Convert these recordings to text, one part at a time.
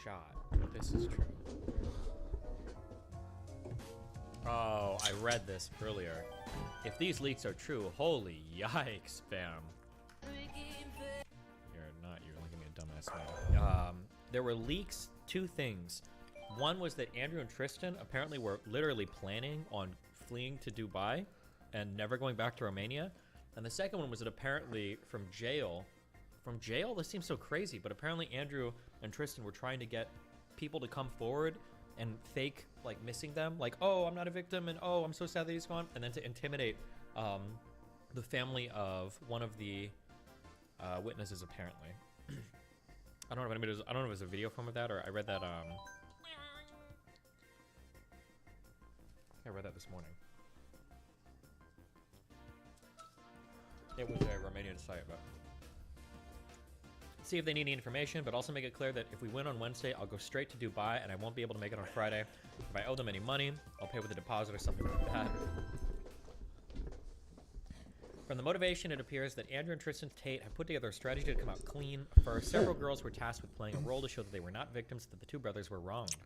Shot. This is true. Oh, I read this earlier. If these leaks are true, holy yikes, fam. You're not, you're looking at a dumbass man. There were leaks, two things. One was that Andrew and Tristan apparently were literally planning on fleeing to Dubai and never going back to Romania. And the second one was that apparently from jail, this seems so crazy, but apparently Andrew and Tristan were trying to get people to come forward and fake like missing them, like, oh, I'm not a victim, and oh, I'm so sad that he's gone, and then to intimidate the family of one of the witnesses apparently. I don't know if anybody I don't know if it was a video form of that, or I read that I read that this morning. It was a Romanian site, but see if they need any information, but also make it clear that if we win on Wednesday, I'll go straight to Dubai and I won't be able to make it on Friday. If I owe them any money, I'll pay with a deposit or something like that. From the motivation, it appears that Andrew and Tristan Tate have put together a strategy to come out clean. First, several girls were tasked with playing a role to show that they were not victims, that the two brothers were wronged.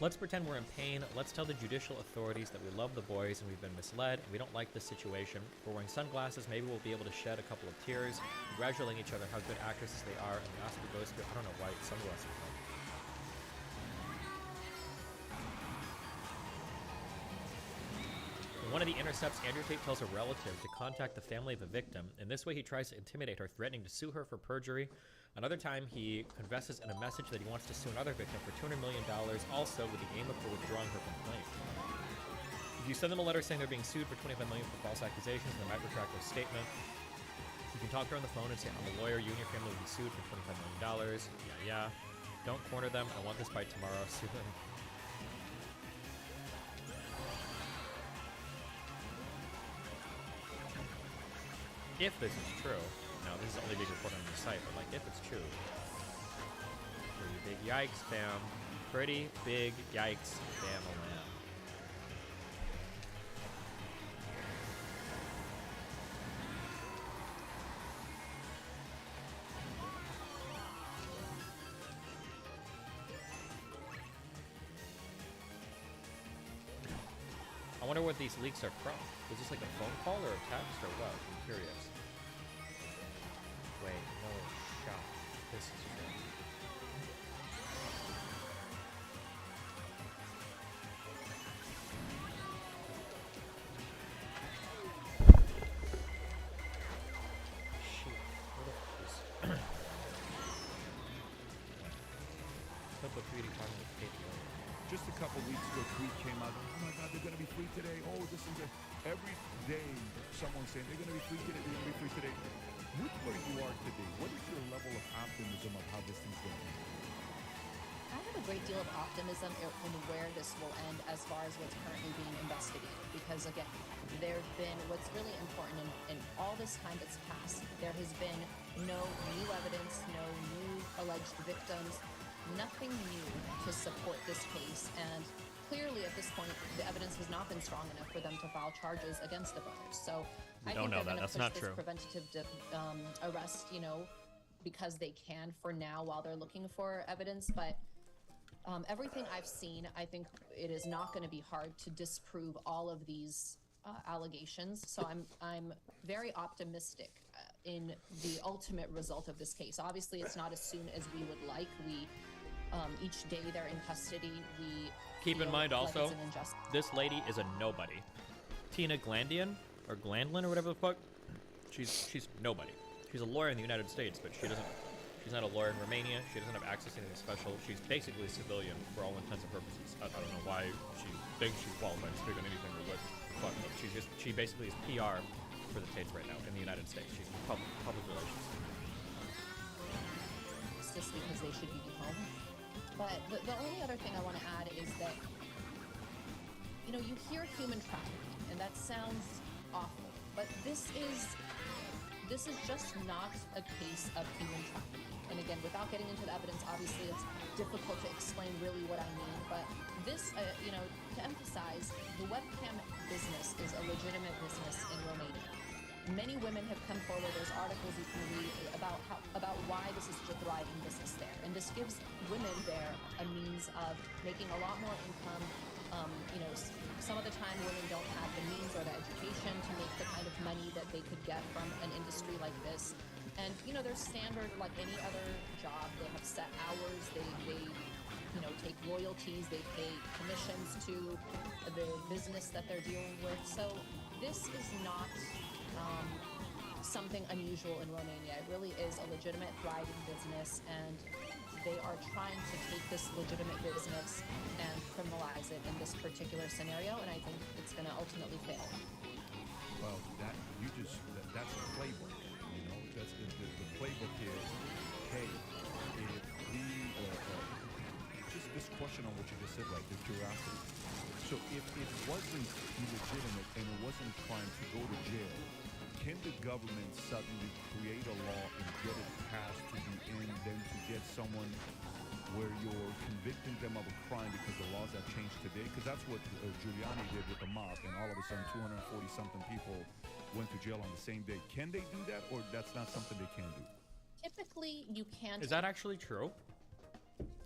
Let's pretend we're in pain. Let's tell the judicial authorities that we love the boys and we've been misled and we don't like this situation. If we're wearing sunglasses, maybe we'll be able to shed a couple of tears, congratulating each other how good actresses they are, and the Oscar goes to, I don't know why sunglasses are. In one of the intercepts, Andrew Tate tells a relative to contact the family of the victim. In this way, he tries to intimidate her, threatening to sue her for perjury. Another time, he confesses in a message that he wants to sue another victim for $200 million, also with the aim of withdrawing her complaint. If you send them a letter saying they're being sued for $25 million for false accusations, they might retract their statement. You can talk to her on the phone and say, I'm a lawyer, you and your family will be sued for $25 million. Yeah. Don't corner them. I want this by tomorrow. Sue them. If this is true, now this is only being reported on the site, but like if it's true, pretty big yikes, fam. Pretty big yikes, fam. I wonder what these leaks are from. Is this like a phone call or a text or what? I'm curious. Wait, no shot. This is true. Shoot. What is this? Public reading talking to Katie. Just a couple weeks ago, a tweet came out. Oh my God, they're going to be free today. Oh, this is a... Every day, someone's saying they're going to be free today. They're going to be free today. With where you are today, what is your level of optimism of how this thing's going to end? I have a great deal of optimism in where this will end as far as what's currently being investigated. Because again, there have been, what's really important in all this time that's passed, there has been no new evidence, no new alleged victims, nothing new to support this case, and clearly at this point the evidence has not been strong enough for them to file charges against the brothers. So I think they're going to push this preventative arrest, you know, because they can for now while they're looking for evidence. But everything I've seen, I think it is not going to be hard to disprove all of these allegations. So I'm very optimistic in the ultimate result of this case. Obviously, it's not as soon as we would like. Each day they're in custody, we keep in mind also, like this lady is a nobody. Tina Glandian, or Glandlin, or whatever the fuck. She's nobody. She's a lawyer in the United States, but she's not a lawyer in Romania. She doesn't have access to anything special. She's basically a civilian for all intents and purposes. I don't know why she thinks she's qualified to speak on anything, or what. Fuck, but she basically is PR for the Tates right now in the United States. She's public relations. Just because they should be home. But the only other thing I want to add is that, you know, you hear human trafficking, and that sounds awful, but this is just not a case of human trafficking. And again, without getting into the evidence, obviously it's difficult to explain really what I mean, but this, you know, to emphasize, the webcam business is a legitimate business in Romania. many women have come forward. There's articles you can read about why this is such a thriving business there, and this gives women there a means of making a lot more income. Some of the time women don't have the means or the education to make the kind of money that they could get from an industry like this. And they're standard like any other job. They have set hours. They take royalties. They pay commissions to the business that they're dealing with. So this is not something unusual in Romania. It really is a legitimate, thriving business, and they are trying to take this legitimate business and criminalize it in this particular scenario, and I think it's going to ultimately fail. Well, that's a playbook. That's the playbook is, hey, if just this question on what you just said, right, the curiosity. So if it wasn't illegitimate and it wasn't a crime to go to jail, can the government suddenly create a law and get it passed to be in, then to get someone where you're convicting them of a crime because the laws have changed today? Because that's what Giuliani did with the mob, and all of a sudden 240-something people went to jail on the same day. Can they do that, or that's not something they can do? Typically, you can't. Is that actually true?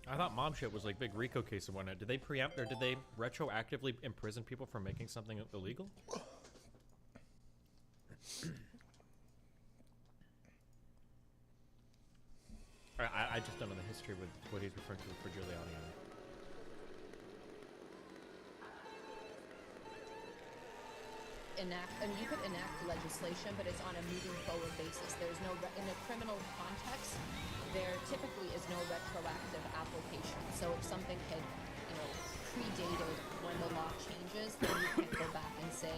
I thought mob shit was like big RICO case and whatnot. Did they preempt or did they retroactively imprison people for making something illegal? I just don't know the history with what he's referring to for Giuliani. You could enact legislation, but it's on a moving forward basis. There's no, in a criminal context, there typically is no retroactive application. So if something had, predated when the law changes, then you can't go back and say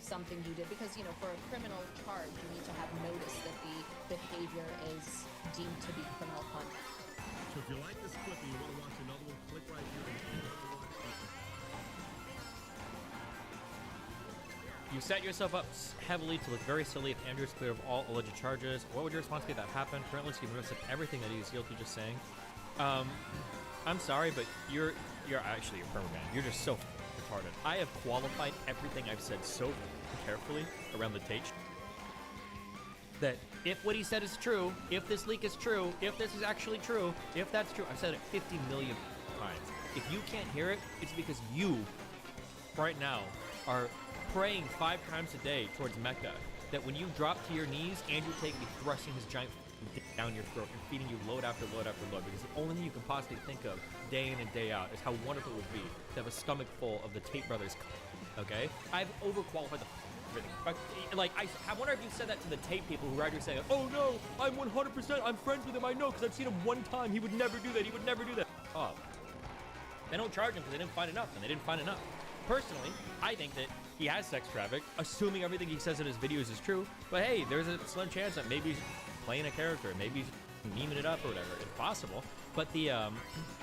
something you did, because for a criminal charge you need to have notice that the behavior is deemed to be criminal conduct. So if you like this clip and you want to watch another one, click right here. You set yourself up heavily to look very silly if Andrew is clear of all alleged charges. What would your response be if that happened? Currently, you must have everything that he's guilty just saying. I'm sorry, but you're actually a perma ban. You're just so retarded. I have qualified everything I've said so carefully around the Tate that if what he said is true, if this leak is true, if this is actually true, if that's true, I've said it 50 million times. If you can't hear it, it's because you, right now, are praying 5 times a day towards Mecca, that when you drop to your knees, Andrew Tate will be thrusting his giant down your throat and feeding you load after load after load, because the only thing you can possibly think of day in and day out is how wonderful it would be to have a stomach full of the Tate brothers. Okay? I've overqualified everything. I wonder if you said that to the Tate people who are out here saying, oh no, I'm 100%, I'm friends with him, I know, because I've seen him one time, he would never do that, he would never do that. Oh. They don't charge him because they didn't find enough, and they didn't find enough. Personally, I think that he has sex trafficked, assuming everything he says in his videos is true, but hey, there's a slim chance that maybe he's playing a character, maybe he's memeing it up or whatever. It's possible, but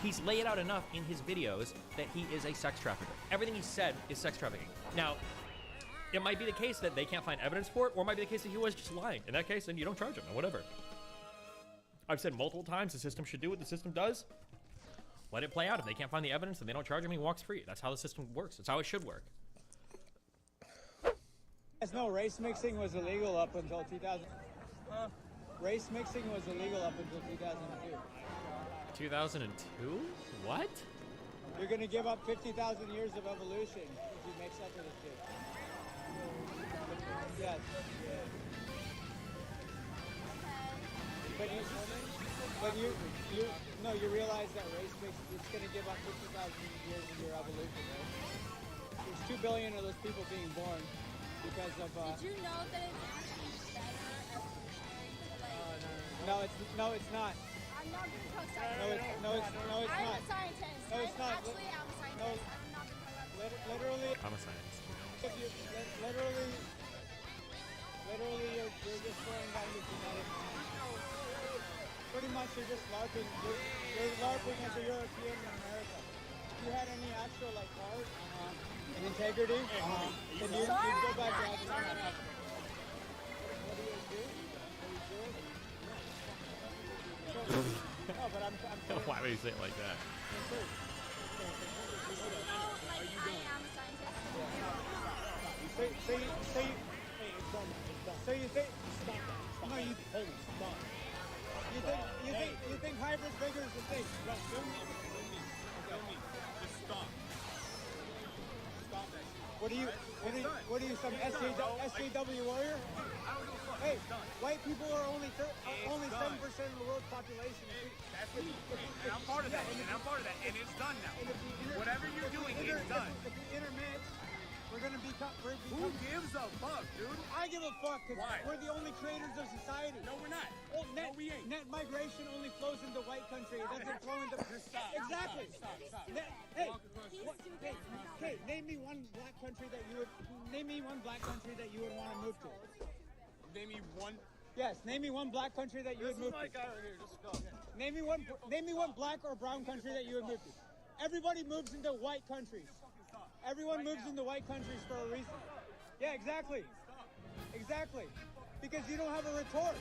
he's laid out enough in his videos that he is a sex trafficker. Everything he said is sex trafficking. Now, it might be the case that they can't find evidence for it, or it might be the case that he was just lying. In that case, then you don't charge him, or whatever. I've said multiple times the system should do what the system does. Let it play out. If they can't find the evidence, then they don't charge him, he walks free. That's how the system works. That's how it should work. No, race mixing was illegal up until 2000. Race mixing was illegal up until 2002. 2002? What? You're gonna give up 50,000 years of evolution if you mix up with this kid. Yes. But you realize that race mixing, it's gonna give up 50,000 years of your evolution, right? There's 2 billion of those people being born because of. Did you know that it's actually better evolutionary? No, it's not. I'm not going to talk science. No, it's not. I'm a scientist. No, it's not. Actually, I'm a scientist. No. I'm not going to talk about Literally. I'm a scientist. Literally, you're just throwing down your genetic. Pretty much, you're just LARPing. You're LARPing as a European in America. If you had any actual heart and integrity, then you'd go back to Afghanistan. What do you do? No, but I'm Why would you say it like that? I am a scientist. Say, if It's done now. It's done. So you think? Stop that. Stop. No, you. Hold it. Stop. You think hybrid bigger is the thing? Bro, film me. Film me. Just stop. Stop that shit. What are you, some SJW warrior? I don't give a fuck. Hey, It's done. white people are only only done. 7% of the world's population. That's me. And I'm part of that. And I'm part of that. And it's done now. Whatever you're doing, it's done. If we intermix, we're gonna become. Who gives a fuck, dude? I give a fuck because Why? we're the only creators of society. No, we're not. Well, No, we ain't. Net migration only flows into white country. It doesn't flow into. Stop. Exactly. Stop. Hey, Walk across the hey, hey, name me one black country that you would. Name me one black country that you would want to move to. Name me one. Yes, name me one black country that you would move to. guy right here. Just go. Name me one black or brown country that you would move to. Everybody moves into white countries. Everyone moves into white countries for a reason. Yeah, exactly. Exactly. Because you don't have a retort.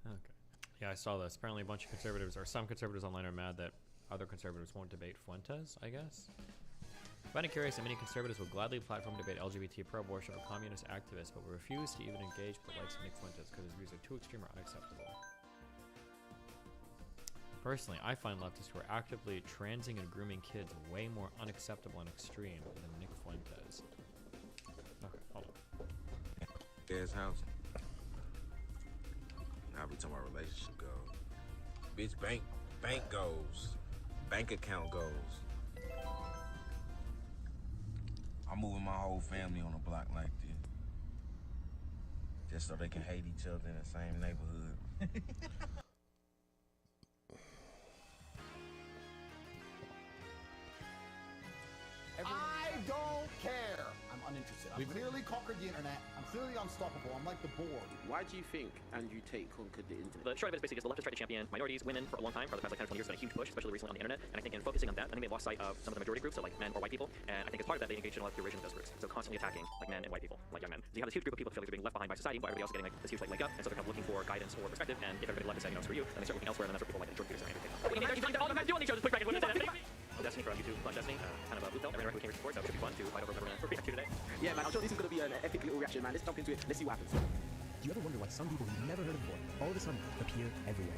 Okay. Yeah, I saw this. Apparently a bunch of conservatives, or some conservatives online, are mad that other conservatives won't debate Fuentes, I guess. I find it curious that many conservatives will gladly platform debate LGBT pro-abortion or communist activists, but will refuse to even engage with the likes of Nick Fuentes because his views are too extreme or unacceptable. Personally, I find leftists who are actively transing and grooming kids way more unacceptable and extreme than Nick Fuentes. Okay, hold on. Dad's house. Now we talking about relationship goals. Bitch, bank goals. Bank account goals. I'm moving my whole family on a block like this. Just so they can hate each other in the same neighborhood. I don't care. I'm uninterested. I've clearly conquered the internet. I'm clearly unstoppable. I'm like the board. Why do you think Andrew Tate conquered the internet? The short of it is basically the left has tried to champion minorities, women for a long time. For the past like 10 or 20 years, it's been a huge push, especially recently on the internet. And I think in focusing on that, I think they lost sight of some of the majority groups, so like men or white people. And I think as part of that, they engaged in a lot of derision of those groups. So constantly attacking like men and white people, like young men. So you have this huge group of people that feel like they're being left behind by society, while everybody else is getting like this huge like leg up. And so they're kind of looking for guidance or perspective. And if everybody left is saying, screw you, then they start looking elsewhere. And then that's where people like Jordan Peterson and Andrew Tate. All the men do on these shows is push back and women say that. Destiny from YouTube / Destiny, kind of a blue pill. Everyone who came here support, so it should be fun to fight over whatever we're react to today. Yeah, man, I'm sure this is going to be an epic little reaction, man. Let's jump into it. Let's see what happens. Do you ever wonder why some people you've never heard of before all of a sudden appear everywhere?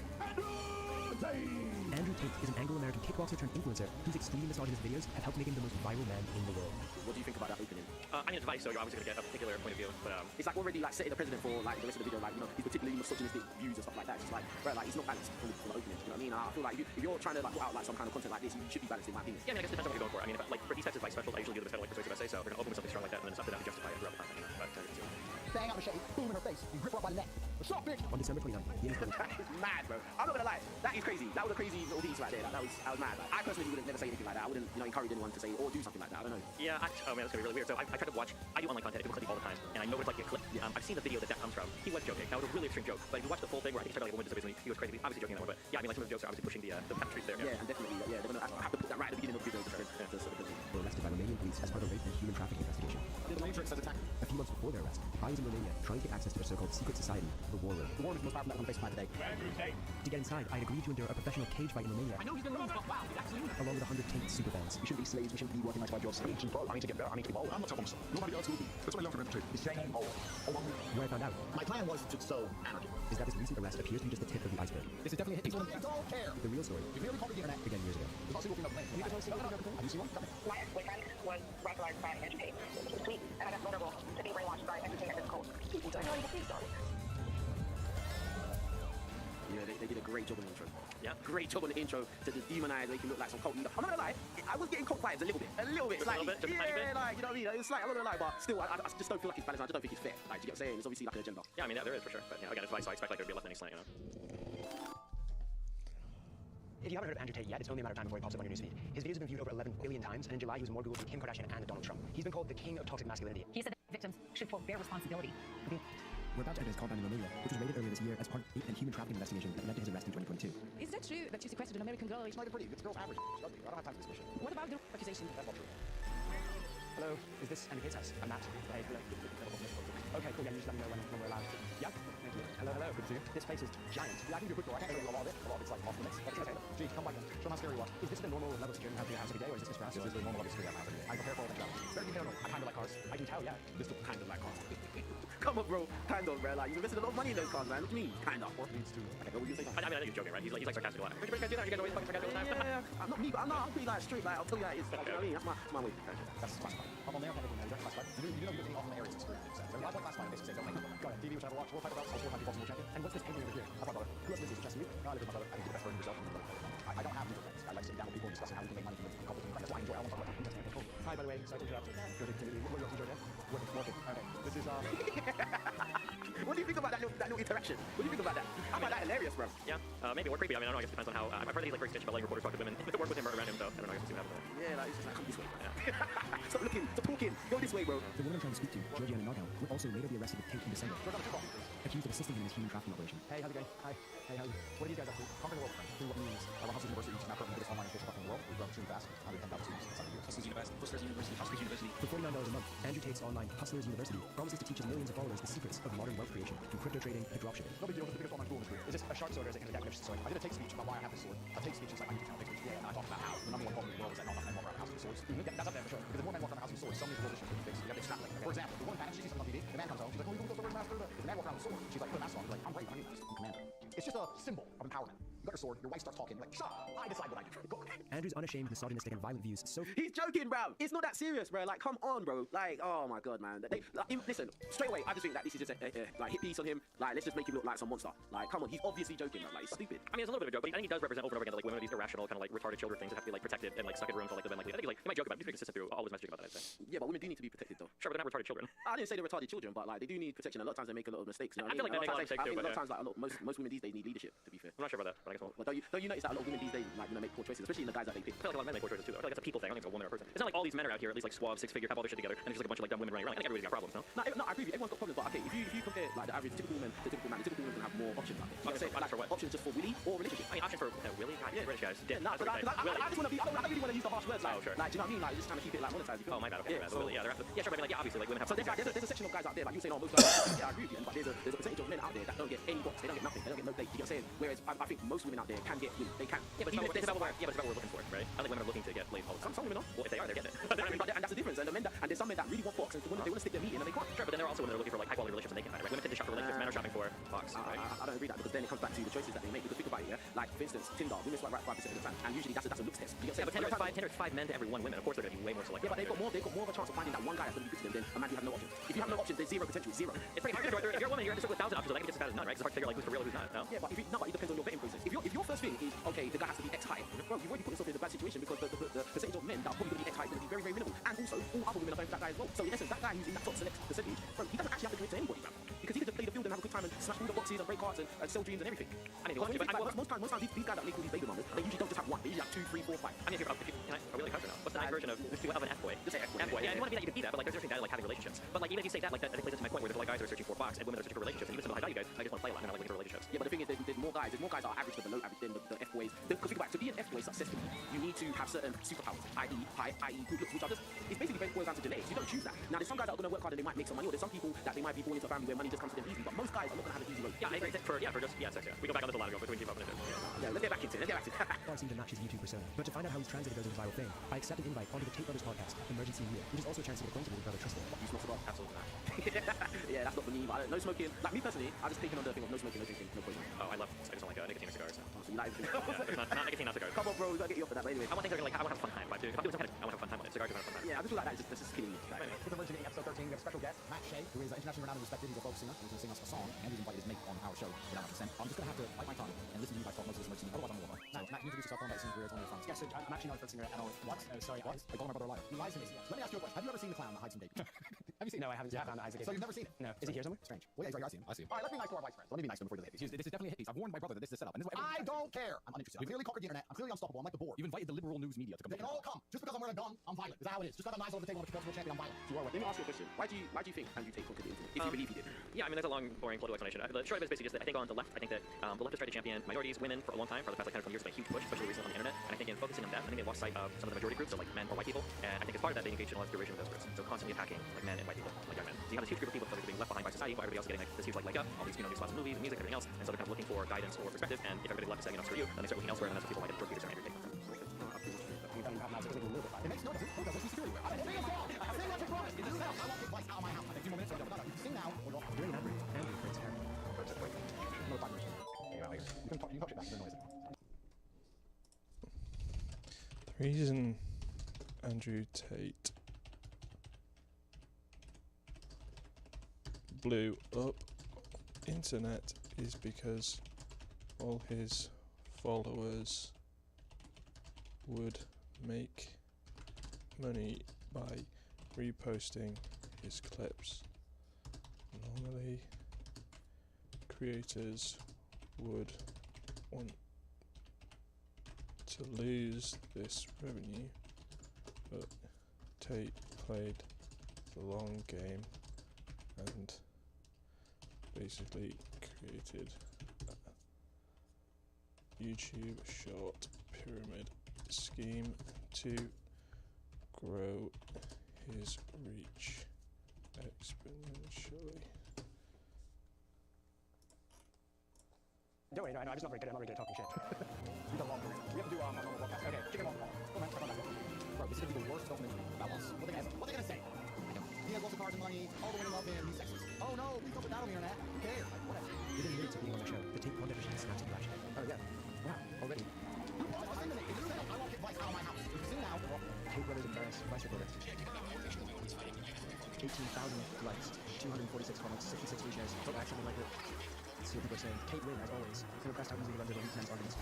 Andrew Tate is an Anglo-American kickboxer turned influencer whose extremely misogynist videos have helped make him the most viral man in the world. What do you think about that opening? I mean, it's advice, so you're obviously going to get a particular point of view, but It's like already like setting the precedent for like the rest of the video, like, you know, his particularly misogynistic views and stuff like that. It's just like, bro, like, it's not balanced from the opening, you know what I mean? I feel like if you're trying to like put out like some kind of content like this, you should be balanced in my opinion. yeah, I mean, I guess it depends on what you're going for. I mean, if, like for these types of advice specials, I usually do the kind of like persuasive essay, so we're going to open with something strong like that, and then it's up to them to justify it throughout the content, you know, but Bang out machete, boom in her face, you grip her up by the neck. What's up, bitch? On December 29th, the That is mad, bro. I'm not gonna lie. That is crazy. That was a crazy little piece right there. I was mad. Like, I personally wouldn't never say anything like that. I wouldn't, you know, encourage anyone to say or do something like that. I don't know. yeah, oh man, that's gonna be really weird. So I try to watch. I do online content. People clip me all the time, and I know what it's like to get clipped. I've seen the video that comes from. He was joking. That was a really extreme joke. But if you watch the full thing, where I think he started like a woman disability, he was crazy. Obviously joking that one, but yeah, I mean, like some of the jokes are obviously pushing the truth there. Yeah, and definitely. Yeah, they're gonna have to put that right at the beginning of the video were arrested by Romanian police as part of a rape and human trafficking investigation. The Matrix has attacked. A few months before their arrest, I was in Romania trying to get access to their so-called secret society, the War Room. The war is the most powerful weapon on the face of planet today. To get inside, I agreed to endure a professional cage fight in Romania. I know he's gonna lose, but wow, he's actually along with 100 Tate superfans. We shouldn't be slaves, we shouldn't be working 9 to 5 jobs. I need to get better, I need to evolve. I'm not telling myself. Nobody else will be. That's why I love to meditate. It's training. Where I found out. My plan was to sow anarchy. Is that this recent arrest appears to be just the tip of the iceberg. This is definitely a hit. I don't care. The real story You've nearly conquered the internet began years ago. There's not a single thing I've played. Have you seen one? My ex-boyfriend was radicalized by Andrew Tate. He was sweet, and I got vulnerable to being brainwashed by everything at this cult. People don't know the police story. Yeah, they did a great job on the intro. Yeah. Great job on the intro to just demonize, make him look like some cult leader. I'm not gonna lie, I was getting cult vibes a little bit. Just a little bit, just a tiny bit. Like, you know what I mean? It's like, I'm not gonna lie, but still, I just don't feel like it's balanced. I just don't think it's fair. Like, do you get what I'm saying? It's obviously like an agenda. Yeah, I mean, there is for sure. But yeah, again, it's advice, so I expect like there'd be a left-leaning slant, you know. If you haven't heard of Andrew Tate yet, it's only a matter of time before he pops up on your newsfeed. His videos have been viewed over 11 billion times, and in July he was more Googled than Kim Kardashian and Donald Trump. He's been called the king of toxic masculinity. He said that victims should, quote, bear responsibility. We're about to enter his compound in Romania, which was raided earlier this year as part of a human trafficking investigation that led to his arrest in 2022. Is that true that you sequestered an American girl? It's not even pretty. This girl's average. She's ugly. I don't have time for this mission. What about the accusation? That's not true. Hello, is this Andrew Tate's house? I'm Matt. Hey, hello. Okay, cool. Yeah, you just let me know when we're allowed. Yeah? Thank you. Hello, hello. Good to see you. This place is giant. Yeah, I can do a quick tour. I can't show you a lot of it. A lot of it's like off limits. Okay. Gee, come by then. Show them how scary you are. Is this the normal level of security you have for your house every day, or is this just for us? This is the normal level of security I have every day. I prepare for all the travels. Better be I don't know. I kind of like cars. I can tell, yeah. Mr. Kind of like cars. Come on, bro. Kind of, bro. Like, you're investing a lot of money in those cars, man. What do you mean? Kind of. Or needs to. Okay, what were you saying? I mean, I think he's joking, right? He's like sarcastic a lot. You guys always fucking sarcastic all the time. Yeah, I'm not me, but I'm pretty like straight. Like, I'll tell you how it is. Like, you know what I mean? That's my way. That's classified. Up on there, I'll have a classified. You know you're getting off in the areas of screwed things. So I like classified basically says, okay, go ahead, TV, which I watch, we'll fight about, I'll still have boxing world champion. And what's this painting over here? That's my brother. Who else is this? Just you? No, I live with my brother. I think you're the best version of yourself. I don't have legal friends. I like sitting down with people and discussing how we can make money from a couple of things. That's why I enjoy it. I want to talk about interesting. Cool. Hi, by the way, sorry to interrupt. Good activity. What are you up to, Jordan? Working. Okay. This is, What do you think about that little interaction? What do you think about that? I find that hilarious, bro. Yeah, maybe we're creepy. I mean, I don't know. I guess it depends on how. I've heard that he's like very sketchy about letting reporters talk to women that work with him or around him. So I don't know. I guess we'll see what happens. Yeah, like it's just like, come this way. Yeah. Stop looking. Stop talking. Go this way, bro. the woman I'm trying to speak to, Georgiana Nogel, will also later be arrested with Tate in December. Accused of assisting him in his human trafficking operation. Hey, how's it going? Hi. Hey, how are you? What are these guys up to? Conquering the world, friend. Through what means our Hustle University is now currently the biggest online education platform in the world. We've grown extremely fast. 110,000 students inside a year. Hustlers University. For $49 a month, Andrew Tate's online Hustlers University promises to teach his millions of followers the secrets of modern wealth creation through crypto trading and dropshipping. No big deal. It's the biggest online school in this career. Is this a shark sword or is it kind of definition sword? I did a take speech about why I have this sword. A take speech is like, I need to tell a take speech. Yeah, and I talked about how the number one problem in the world is that not enough men walk around the house with swords. Yeah, that's up there for sure. Because if more men walk around the house with swords, so many world issues will be fixed. You have to extrapolate. Okay. For example, the woman she sees something on TV, the man comes home, she's like, oh, you don't go to the master. The man walks around with a sword. She's like, put a mask on. He's like, I'm great. I mean, I'm commander. It's just a symbol of empowerment. You got your sword, your wife starts talking, you're like, shut up, I decide what I do. Go. Andrew's unashamed, misogynistic, and violent views so... He's joking, bro. It's not that serious, bro. Like, come on, bro. Like, oh my god, man. Listen, straight away, I just think that this is just like hit piece on him. Like, let's just make him look like some monster. Like, come on, he's obviously joking, bro. Like, it's stupid. I mean, it's a little bit of a joke, but I think he does represent over and over again that, like, women are these irrational, kind of like retarded children things that have to be like protected and like stuck in rooms all like live. I think he might joke about it. He's pretty consistent through all his messaging about that, I'd say. Yeah, but women do need to be protected, though. Sure, but they're not retarded children. I didn't say they're retarded children, but like they do need protection. A lot of times they make a lot of mistakes. You know I feel like they make a lot of mistakes too. A lot of times, like most women these days need leadership. To be fair, I'm not sure about that, but I guess we'll. Well, don't you notice that a lot of women these days like make poor choices, especially in the guys that they pick. I feel like a lot of men make poor choices too. Though. I feel like that's a people thing. I don't think it's a woman or a person. It's not like all these men are out here, at least like suave, six-figure, have all their shit together, and there's just like a bunch of like dumb women running around. I think everybody's got problems, no? No, I agree with you. Everyone's got problems, but okay, if you compare like the average typical woman to typical man, the typical woman can have more options. Like, say, for what? Options just for Willy or relationship. I mean, option for Willy? God, yeah. British guys. Yeah, no, but I just want to be. I don't really want to use the harsh words. Like, oh, sure. Like, do you know what I mean? Like, just trying to keep it like monetized. Oh, my bad. Okay, yeah, so, Willy, yeah, they're after, yeah, sure, but I mean, like, yeah, obviously, like women have. So there's a section of guys out there, like you saying, oh, most guys. Yeah, I agree with you, but there's a percentage of men out there that don't get any box. They don't get nothing. They don't get no date. You know what I'm saying? Whereas I think most women out there can get women. They can. Yeah, but it's about what we're looking for, right? I think women are looking to get laid all the time. Some women are. Well, if they are, they're getting it. I mean, and that's the difference. And there's some men that really want box, and they want to stick their meat in, and they can't. Sure, but then there are also women that are looking for like high quality relationships and they can find it. Right? Women tend to shop for relationships. Men are shopping for box. Right? I don't agree with that because then it comes back to the choices that they make. Because think about it, yeah. Like for instance, Tinder, women swipe right 5% of the time, and usually that's a looks test. Yeah, but Tinder is 5 men to every 1 woman. Of course, they're going to be way more selective. Yeah, but they've got more of a chance of finding that one guy that's going to be good to them than a man who has no options. If you have no options, there's zero potential. Zero. It's pretty hard. If you're a woman, you're in this with 1,000 options. I think it's just about as none, right? It's hard to figure like who's for real, who's not. No. Yeah, but it depends on your vetting process. If your first thing is okay, the guy has to be X height, bro, you've already put yourself in a bad situation because the percentage of men that are probably going to be X height is going to be very, very minimal. And also, all other women are going for that guy as well. So in essence, that guy who's in that top select percentage, bro, he doesn't actually have to commit to anybody, bro. Because he could just play the field and have a good time and smash all the boxes and break hearts and sell dreams and everything. I mean, most times these guys that make all these baby mamas, they usually don't just have one. They usually have 2, 3, 4, 5. I mean, are we like cars or no? What's the nice version of an F boy? Just say F boy. F boy. Yeah, you want to be that, you can be that, but like there's different guys like having relationships. But like even if you say that, like that, I think plays into my point where there's like guys that are searching for box and women that are searching for relationships. And even some of the high value guys, I just want to play a lot and I'm like looking for relationships. Yeah, but the thing is, there's more guys. There's more guys that are average than below average than the F boys. Because think about it, to be an F boy successfully, you need to have certain superpowers, i.e., height, i.e., good looks, which are just it's basically boils down to genetics. You don't choose that. Now there's some guys that are going to work hard and they might make some money, or there's some people that they might be born into a family where money just comes to them easy. But most guys are not going to have an easy road. Yeah, I agree. For just sex. Yeah, we go back on this a lot ago between keep up and it. Yeah, let's get back into it. Can't seem to match his YouTube persona, but to find out how he's translated those into viral fame, I accepted an invite onto the Tate Brothers podcast, Emergency Media, which is also a chance to get acquainted with brother Tristan. You smoke cigar? Absolutely not. Yeah, that's not for me. But no smoking. Like me personally, I've just taken on the thing of no smoking, no drinking, no poison. Oh, I just don't like nicotine or cigars. So. Oh, so you like everything? Yeah, not nicotine, not cigars. Come on, bro, we gotta get you off of that. But anyway, I want things that are like I want to have a fun time. If I'm doing some kind of, I want to have a fun time with it. Cigars are fun time. Yeah, I just feel like that is just killing me. With Emergency Media episode 13, we have a special guest, Matt Shea, who is internationally renowned and respected. He's a folk singer. He's going to sing us a song, and he's invited his mate on our show without my consent. I'm just going to have to bite my tongue and listen to you guys talk most of this emergency. Otherwise, I'm over. So, Matt, can you introduce yourself on by singing career? It's one of your fans. Yeah, so I'm actually not a folk singer at all. What? Oh, sorry. What? I call my brother a liar. He lies to me. Let me ask you a question. Have you ever seen the clown that hides from David? Have you seen? No, I haven't. Found Isaac. So you've never seen it? No. Is he here somewhere? Strange. Well, yeah, he's right here. I see him. All right, let's be nice to our vice friends. Let me be nice to him before the hit piece. This is definitely a hit piece. I've warned my brother that this is set up. And this is what I don't care. I'm uninterested. We've clearly conquered the internet. I'm clearly unstoppable. I'm like the board. You've invited the liberal news media to come. They can all come. Just because I'm wearing a gun, I'm violent. Is that how it is? Just because I'm nice over the table with a sports champion, I'm violent. You are right. Let me ask you a question. Why do you think Andrew Tate conquered the internet? If you believe he did. Yeah, I mean, that's a long, boring, political explanation. The short of it is basically just that I think on the left, I think that the left has tried to champion minorities, women for a long time, for the past like 10 or 20 years, it's been a huge push, especially recently on the internet. And I think in focusing on that, I think they lost sight of some of the majority groups, so like men or white people. And I think as part of that, they engaged in a lot of derision of those groups. So constantly attacking like men and white people, like young men. So you have this huge group of people that are being left behind by society, while everybody else is getting like this huge like up, all these new slots of movies and music and everything else. And so they're kind of looking for guidance or perspective. And if everybody left is saying, screw you, then they start looking elsewhere, and that's what people like Jordan Peterson and Andrew Tate. It makes no difference. Who does this? He's security wear. they're noisy. The reason Andrew Tate blew up internet is because all his followers would make money by reposting his clips. Normally, creators would want to lose this revenue, but Tate played the long game and basically created a YouTube short pyramid scheme to grow his reach exponentially. Don't worry, no, I'm just not very good. I'm not very good at talking shit. We got a long career. We have to do our normal podcast. Okay, chicken long call. Go man, come on back. Bro, this is gonna be the worst documentary about us. What they gonna say? I don't. He has lots of cars and money. All the women love him. He's sexist. Oh no, please don't put that on the internet. Who cares? Like, whatever. Within minutes of being on the show, the Tate porn division snaps into action. Oh yeah. Wow. Already. I won't get vice out of my house. If you sing now. Tate brothers embarrass vice reporter. 18,000 likes, 246 comments, 66 reshares. Don't act something like it. See what people are saying. Tate win, as always. I'm impressed how easily he runs over weekends arguments.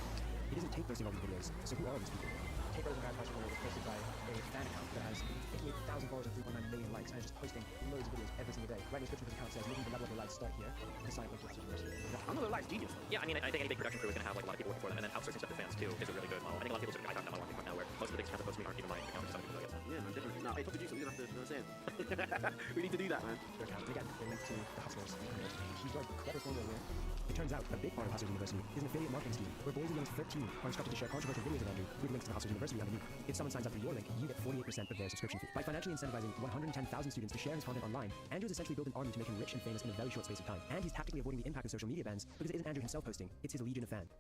It isn't Tate posting all these videos, so who are all these people? Tate brothers embarrass vice reporter was posted by a fan account that has 58,000 followers and 3.9 million likes, and is just posting loads of videos every single day. Right in the description of the account says, making the level of the lives start here. The site link to university. I'm gonna lie, it's genius. Yeah, I mean, I think any big production crew is gonna have like a lot of people working for them, and then outsourcing stuff to fans too is a really good model. I think a lot of people sort of that model right now, where most of the biggest accounts that post me aren't even my account, just some people, I guess. Yeah, man, definitely. No, hey, top producer, we're gonna have to say it. We need to do that, man. Their account. And again, they link to the Hustlers. He's got a clever formula here. It turns out a big part of Hustlers University is an affiliate marketing scheme where boys and girls 13 are instructed to share controversial videos of Andrew with links to the Hustlers University underneath. If someone signs up through your link, you get 48% of their subscription fee. By financially incentivizing 110,000 students to share his content online, Andrew has essentially built an army to make him rich and famous in a very short space of time. And he's tactically avoiding the impact of social media bans because it isn't Andrew himself posting, it's his legion of fans.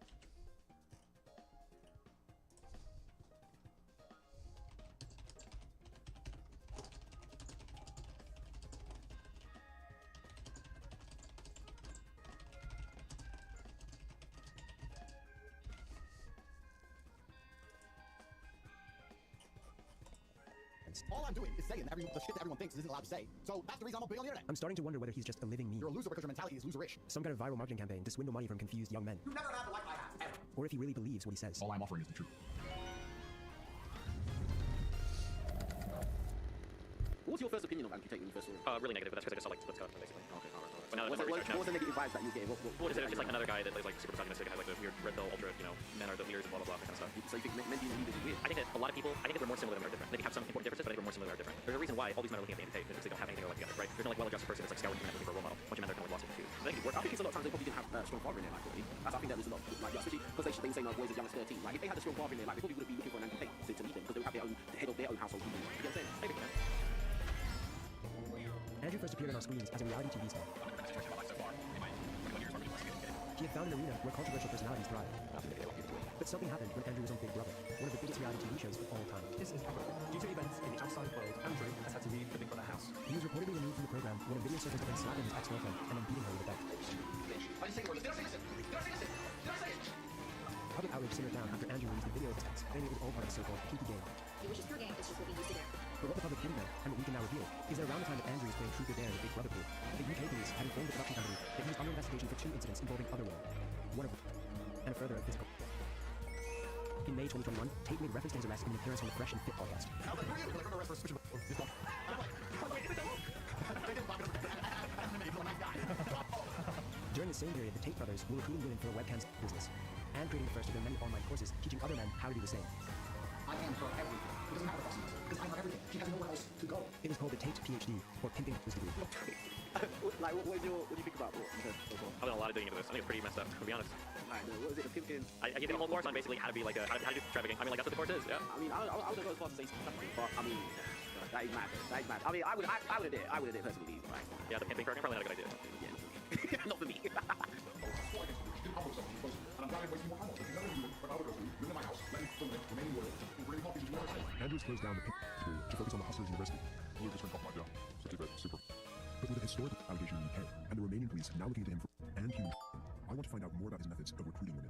All I'm doing is saying the shit that everyone thinks isn't allowed to say. So that's the reason I'm not big on the internet. I'm starting to wonder whether he's just a living meme. You're a loser because your mentality is loserish. Some kind of viral marketing campaign to swindle money from confused young men. You never have the life I have, ever. Or if he really believes what he says. All I'm offering is the truth. What's your first opinion of Andrew Tate when you first saw him? Really negative, but that's because I just saw like splits cut, basically. Okay, alright. But now, What was the negative vibes that you get? What is it? It's just like another guy that is like super misogynistic, has like the weird red pill ultra, you know, men are the leaders and blah blah blah, that kind of stuff. So you think men being leaders is weird? I think that a lot of people, I think that we're more similar than we are different. They have some important differences, but I think we're more similar than we are different. There's a reason why all these men are looking at Andrew Tate, because they don't have anything to like together, right? There's no like well-adjusted person that's like scouring internet looking for a role model. A bunch of men that are kind of lost and confused. So I think it worked. I think it's a lot of times they probably didn't have a strong father in their life, really. I think that there's a lot, like, especially because they say no boys as young as 13. Like, if they had a strong father in their life, they probably would be looking for an Andrew Tate to lead them, because they would have their own, the head of their own household. You know what I'm saying? Maybe, yeah. Andrew first appeared on our screens as a reality TV star. He had found an arena where controversial personalities thrive. But something happened when Andrew was on Big Brother, one of the biggest reality TV shows of all time. This is due to events in the outside world, Andrew has had to leave the Big Brother house. He was reportedly removed from the program when a video surfaced of him slapping his ex-girlfriend and then beating her with a belt. Public outrage simmered down after Andrew released the video of his ex, claiming it was all part of the so-called kinky game. It was just your game, it's just what we used to do. But what the public didn't know, and what we can now reveal, is that around the time that Andrew was playing Truth or Dare in the Big Brother pool, the UK police had informed the production company that he was under investigation for 2 incidents involving other women, one of them, and a further of physical. In May 2021, Tate made reference to his arrest in an appearance on the Fresh and Fit podcast. During the same period, the Tate brothers were recruiting women for a webcam business, and creating the first of their many online courses teaching other men how to do the same. I am her everything. It doesn't matter what else she does, because I'm her everything. She has nowhere else to go. It is called the Tate PhD, or Pimping His Degree. Like, what do you think about what you heard so far? I've done a lot of digging into this. I think it's pretty messed up, to be honest. Like, what is it, the pimping? I gave them a whole course on basically how to be like how to do trafficking. I mean, like that's what the course is, yeah. I mean, I would go as far as to say something, but I mean, that is mad. That is mad. I mean, I would have did it personally, right? Yeah, the pimping program probably not a good idea. Yeah, not for me. Andrew's closed down the Pink Degree to focus on the Hustlers University. Super. But with a historical allegation in the UK, and the Romanian police now looking into him for and human, I want to find out more about his methods of recruiting women.